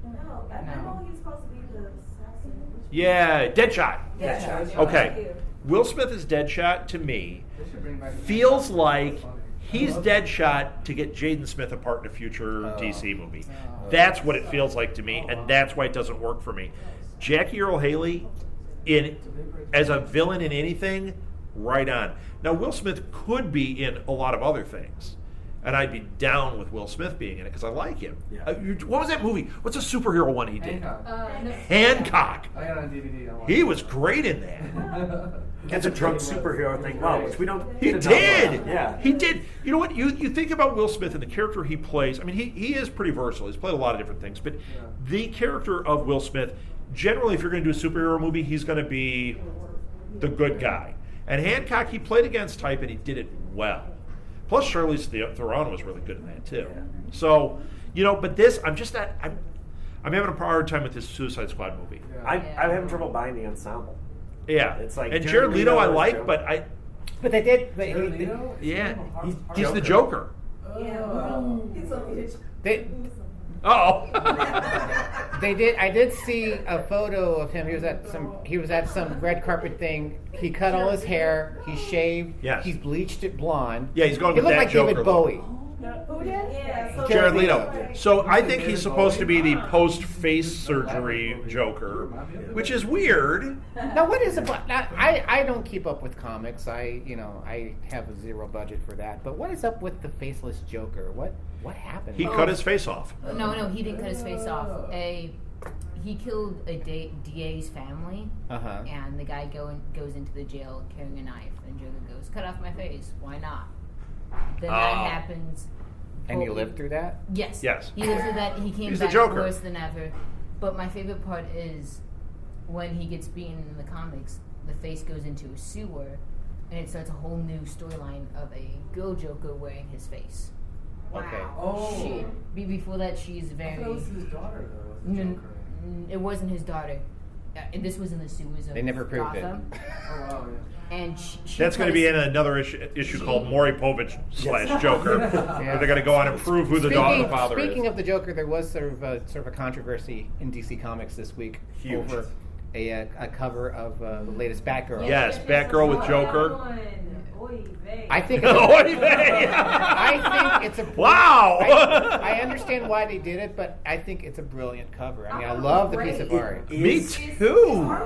No, I know he's supposed to be the assassin. Yeah, Deadshot. Deadshot. Okay. Will Smith as Deadshot to me They should bring back feels like he's Deadshot to get Jaden Smith apart in a future Oh. DC movie. That's what it feels like to me, and that's why it doesn't work for me. Jackie Earl Haley as a villain in anything, right on. Now, Will Smith could be in a lot of other things, and I'd be down with Will Smith being in it because I like him. Yeah. What was that movie? What's a superhero one he did? Hancock. Hancock. I got it on DVD. I watched He it. was great in that. That's a drunk superhero thing. Wow, which we don't. He get enough did. of. Yeah. He did. You know what? You think about Will Smith and the character he plays. I mean, he is pretty versatile. He's played a lot of different things. But the character of Will Smith, generally, if you're going to do a superhero movie, he's going to be the good guy. And Hancock, he played against type, and he did it well. Plus, Charlize Theron was really good in that too. So, but this, I'm just not. I'm having a hard time with this Suicide Squad movie. Yeah. I'm having trouble buying the ensemble. Yeah, It's like and Jared Jared Leto I Leto is like, Joker. but But they did. Jared Leto? yeah, He's he's the Joker. Oh. He's a bitch. They, Oh, they did. I did see a photo of him. He was at some red carpet thing. He cut all his hair. He shaved. Yes. He's bleached it blonde. Yeah, he's going He with looked that like Joker David look. Bowie. Who did? Yeah. So Jared Leto. Leto. So I think he's supposed to be the post-face surgery Joker, which is weird. Now, what is it? I don't keep up with comics. I have a zero budget for that. But what is up with the faceless Joker? What happened? He cut his face off. No, he didn't cut his face off. He killed a DA's family, Uh-huh. and the guy goes into the jail carrying a knife, and Joker goes, "Cut off my face. Why not?" Then that Oh. happens. And you lived through that? Yes. Yes. He lived through that. He came He's the back Joker. worse than ever. But my favorite part is when he gets beaten in the comics, the face goes into a sewer, and it starts a whole new storyline of a girl Joker wearing his face. Okay. Oh. Before that, she's I very. thought it was his daughter, though. Was the Joker. It wasn't his daughter. And this was in the sewers of They never proved it. Gotham. Oh, wow, yeah. And she That's going to be in another issue called Maury Povich / Joker, where they're going to go on and prove who the father is. Speaking of the Joker, there was sort of a controversy in DC Comics this week Huge. over a cover of the latest Batgirl. Yes, Batgirl with Joker. I think it's I think it's a wow. I understand why they did it, but I think it's a brilliant cover. I mean, I love the piece of art. Me too.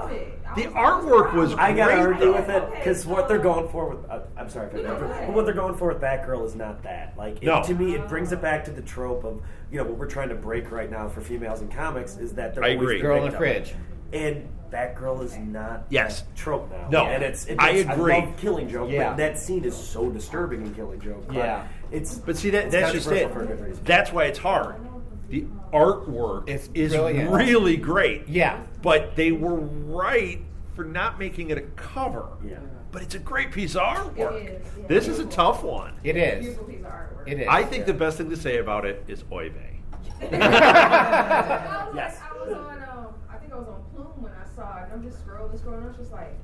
The artwork was great. I gotta argue though. with it because what they're going for with I'm sorry if I interrupted, but what they're going for with Batgirl is not that. Like to me, it brings it back to the trope of what we're trying to break right now for females in comics is that they're I always agree. the Girl in the victim. fridge. And Batgirl is not Yes. that trope now. No. And I agree. I love Killing Joke, Yeah. but that scene is so disturbing in Killing Joke. But Yeah. But see, that's just it. controversial for a good reason. That's why it's hard. The artwork It's is brilliant. really great. Yeah. But they were right for not making it a cover. Yeah. But it's a great piece of artwork. It is, yeah. This is a tough one. It is. Beautiful piece of artwork. It is. I think the best thing to say about it is oy vey. Yes. I was on, I think I was on Plume when I saw it, and I'm just scrolling, and I was just like,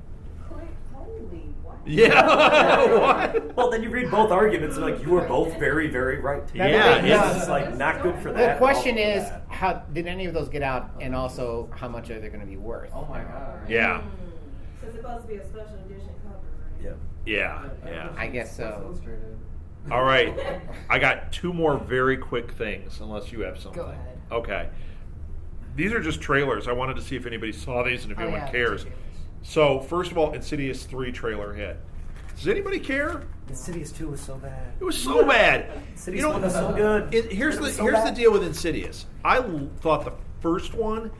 holy, what? Yeah. What? Well, then you read both arguments, and you were both very, very right. Yeah, It's just not good for that. The question all for is, that. how did any of those get out, and also how much are they going to be worth? Oh my god. Yeah. So it's supposed to be a special edition cover, right? Yeah. Yeah. I guess Sports so. Illustrated. All right. I got two more very quick things, unless you have something. Go ahead. Okay. These are just trailers. I wanted to see if anybody saw these and if anyone yeah, cares. the trailers. So, first of all, Insidious 3 trailer hit. Does anybody care? Insidious 2 was so bad. It was so bad. Insidious 1 was so good. Here's It the was so here's the bad. deal with Insidious. I thought the first one,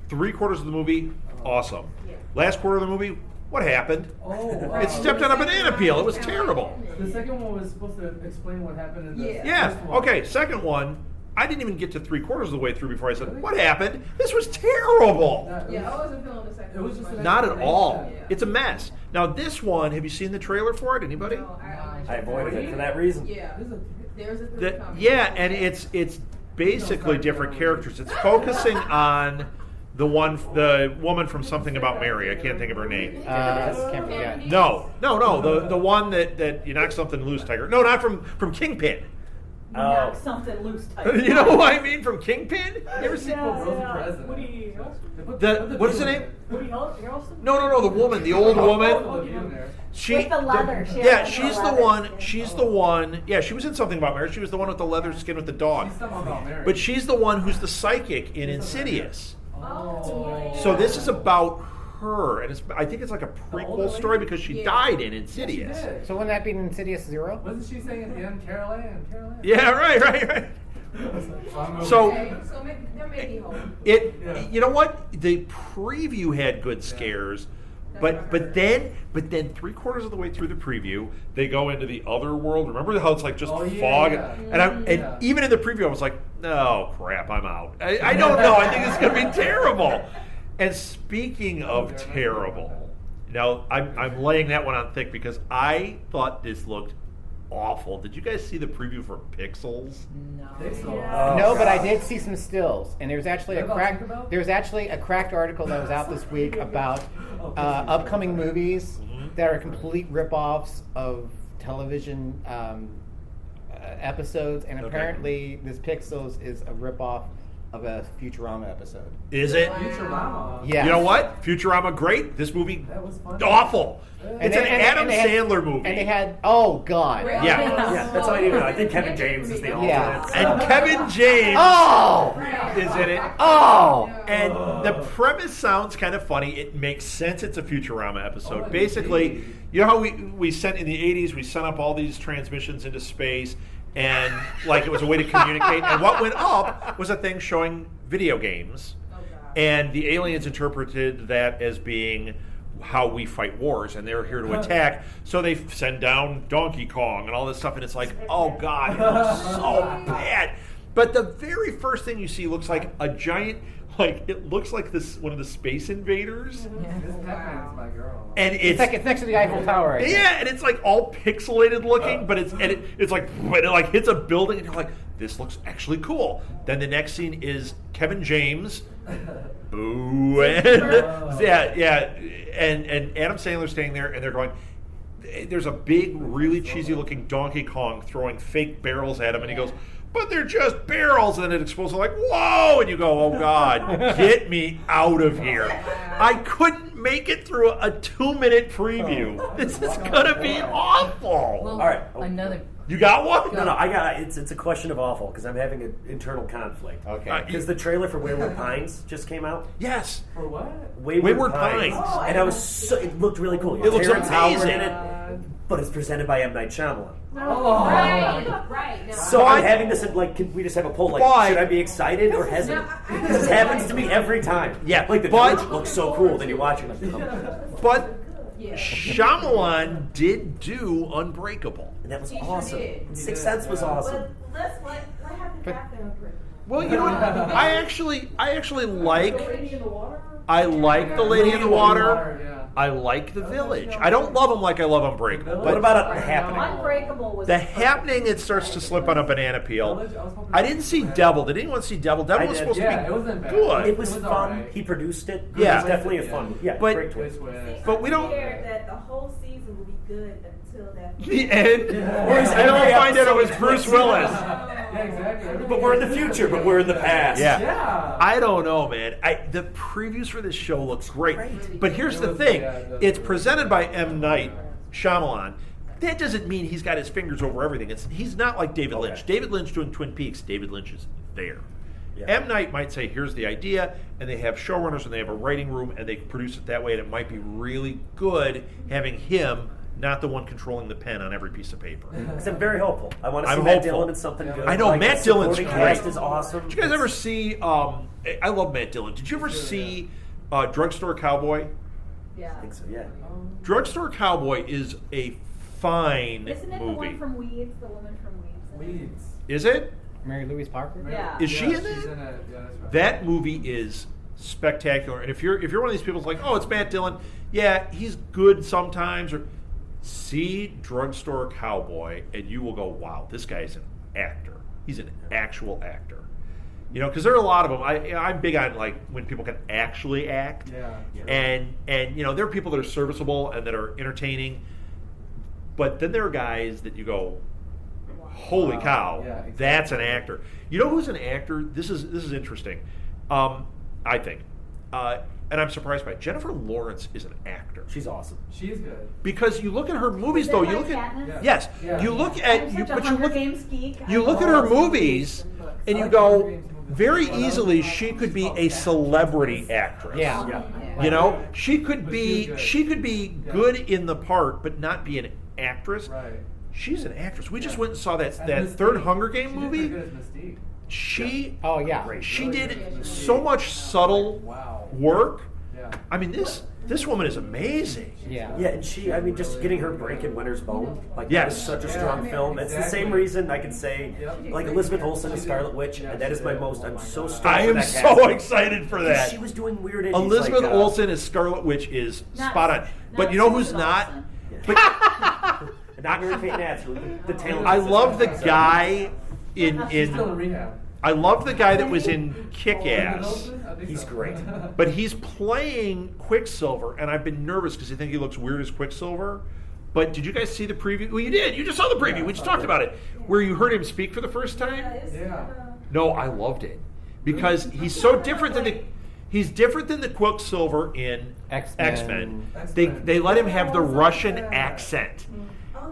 3/4 of the movie, awesome. Yeah. Last quarter of the movie, what happened? Oh, wow. It stepped on a banana peel. It was terrible. The second one was supposed to explain what happened in the Yeah. first one. Okay. Second one, I didn't even get to 3/4 of the way through before I said, "What happened? This was terrible." Yeah, I wasn't feeling the second It was one just much. an Not at all. Yeah. It's a mess. Now this one, have you seen the trailer for it? Anybody? No, I avoided it for that reason. Yeah. There's a three That, coming. yeah, and it's basically different characters. It's focusing on the woman from Something About Mary. I can't think of her name. Can't forget. No, the one that you knock something loose, Tiger. No, not from Kingpin. Knock something loose type. You know who I mean from Kingpin? You ever seen? Woody Harrelson? What is the name? Woody Harrelson? No, the woman, the old woman. She, With the leather. She yeah, has she's the the leather one. skin. She's the one. Yeah, she was in Something About Mary. She was the one with the leather skin with the dog. She's something about Mary. But she's the one who's the psychic in Insidious. Oh. So this is about her, and I think it's like a older prequel lady? story because she died in Yeah, she Insidious. did. So wouldn't that be Insidious 0? Wasn't she saying at the end, Carol Ann, Carol Ann? Yeah, right. So Okay, so maybe, there may be hope. you know what? The preview had good scares, but then 3/4 of the way through the preview, they go into the other world. Remember how it's like just Oh, yeah, fog, yeah. and even in the preview, I was like, no crap, I'm out. I don't know. I think it's going to be terrible. And speaking of terrible, now I'm laying that one on thick because I thought this looked awful. Did you guys see the preview for Pixels? No, but I did see some stills, and there's actually a What about cracked. Tinkerbell? There's actually a cracked article that was out this week about upcoming movies that are complete rip-offs of television episodes, and Okay. apparently this Pixels is a rip-off of a Futurama episode. Is it? Futurama. Yeah. You know what? Futurama, great. This movie, That was fun. awful. And It's they- an and- Adam and they had- Sandler movie. And they had, oh god. Really? Yeah. That's all I need to know. I think Kevin James is the alternate. Yeah. And Kevin James Oh! is in it. Oh! And the premise sounds kind of funny. It makes sense. It's a Futurama episode. Basically, you know how we sent in the 80s, we sent up all these transmissions into space, and like it was a way to communicate. And what went up was a thing showing video games. And the aliens interpreted that as being how we fight wars, and they're here to attack. So they send down Donkey Kong and all this stuff, and it's like, oh god, it looks so bad. But the very first thing you see looks like a giant, like it looks like this one of the Space Invaders, This Pac-Man is my girl. and It's like it's next to the Eiffel Tower. I think. yeah, and it's like all pixelated looking, but it's like when it like hits a building, and you're like, this looks actually cool. Then the next scene is Kevin James, boo, and yeah, and Adam Sandler standing there, and they're going, there's a big, really cheesy-looking Donkey Kong throwing fake barrels at him, and he goes, "But they're just barrels," and then it explodes. Like, whoa! And you go, "Oh God, get me out of here!" I couldn't make it through a 2-minute preview. This is gonna be awful. Well, All right. another. You got one? No, I got it's a question of awful because I'm having an internal conflict. Okay. Because the trailer for Wayward Pines just came out. Yes. For what? Wayward Pines. And I was it looked really cool. It looks Terrence Howard amazing. in it, but it's presented by M. Night Shyamalan. Right. No. So I'm having this like, can we just have a poll? Like, But- should I be excited or hesitant? This happens to me every time. Yeah, like the but- village looks so cool. Then you watch it, like, oh. But Shyamalan did do Unbreakable. And that was He sure awesome. did. And Sixth Sense was awesome. What happened after Unbreakable? Well, you know what? I actually like. Lady in the Water? I like The Lady in the Water. Yeah. I like The Village. I don't love them like I love Unbreakable. What But about The Happening? Unbreakable was The Happening, it starts to slip on a banana peel. I didn't see Devil. Did anyone see Devil? Devil I was did. supposed Yeah, to it be wasn't bad. good. It was It was fun. alright. He produced it. Yeah. It was definitely a fun. Yeah, But- great twist. But we don't- I'm scared that the whole season will be good until that. The end. And then we'll find out it was Bruce Willis. Yeah, exactly. But we're in the future, but we're in the past. Yeah. Yeah. I don't know, man. The previews for this show looks great. But here's the It was, thing. yeah, It's presented by M. Night Shyamalan. That doesn't mean he's got his fingers over everything. He's not like David Okay. Lynch. David Lynch doing Twin Peaks. David Lynch is there. Yeah. M. Night might say, here's the idea, and they have showrunners and they have a writing room and they produce it that way, and it might be really good having him, not the one controlling the pen on every piece of paper. Because I'm very hopeful. I want to see I'm Matt hopeful. Dillon in something good. I know, Like, Matt the Dillon's supporting great. cast is awesome. Did you guys ever see, I love Matt Dillon. Did you ever see Drugstore Cowboy? Yeah. I think so, yeah. Drugstore Cowboy is a fine Isn't it the movie. one from Weeds? The woman from Weeds? Weeds. Is it? Mary Louise Parker? Yeah. Is she in She's that? in it. Yeah, that's right. That movie is spectacular. And if you're one of these people who's like, oh, it's Matt Dillon, yeah, he's good sometimes. Or see Drugstore Cowboy, and you will go, wow, this guy's an actor. He's an actual actor. You know, because there are a lot of them. I'm big on like when people can actually act. Yeah. And you know, there are people that are serviceable and that are entertaining. But then there are guys that you go, holy Wow. cow, Yeah, exactly. that's an actor. You know who's an actor? This is interesting. I think, and I'm surprised by it. Jennifer Lawrence is an actor She's awesome. She's good. because you look at her movies though. You look at Katniss? yes, Yeah. you look I'm at such you, a but you Hunger look Games geek. you I look at love her movies movies and books. and you go very easily she could be a celebrity actress. Yeah. Yeah. You know, she could But be she's good. good in the part, but not be an actress. Right. She's an actress. We just Yeah. went and saw that And that Mystique. third Hunger Game She did movie. pretty good as Mystique. She Oh, yeah. she Really did good as so Mystique. much subtle Wow. work. Yeah. I mean, this woman is amazing. Yeah. Yeah, and she, I mean, just getting her break in Winter's Bone, like Yes. that is such a strong film. It's the Exactly. same reason I can say, Yep. like Elizabeth Olsen as Scarlet Witch, and that is my most. I'm so stoked I for am that so casting. excited for 'Cause that. She was doing weird indies. Elizabeth like, Olsen as Scarlet Witch is Not- spot on. not But you know who's Susan not? Olsen. But not Mary Kate Nasser, the talent. I love the So- guy She's still in in rehab. I love the guy that was in Kick-Ass. I think He's so. great. But he's playing Quicksilver, and I've been nervous because I think he looks weird as Quicksilver. But did you guys see the preview? Well, you did. You just saw the preview. Yeah, We just I talked did. about it, where you heard him speak for the first time. Yeah. No, I loved it because he's so different than the Quicksilver in X-Men. X-Men. X-Men. They let him have the Russian accent.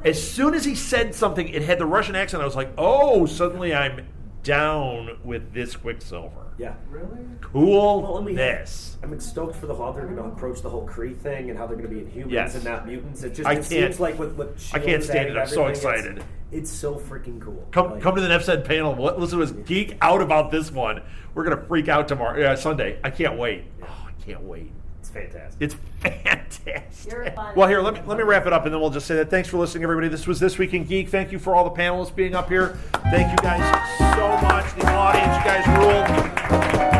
As soon as he said something, it had the Russian accent. I was like, oh, suddenly I'm down with this Quicksilver. Yeah. Really? Well, and we- Coolness. I'm stoked for how they're going to approach the whole Kree thing and how they're going to be Inhumans Yes. and not mutants. It just I it can't- seems like what I Shield can't is stand adding it. I'm so everything, excited. It's so freaking cool. Come Like, to the NFSED panel. Listen to us geek out about this one. We're gonna freak out tomorrow, Sunday. I can't wait. Oh, I can't wait. It's fantastic. It's fantastic. You're fun. Well, here, let me wrap it up, and then we'll just say that. Thanks for listening, everybody. This was This Week in Geek. Thank you for all the panelists being up here. Thank you guys so much. The audience, you guys rule.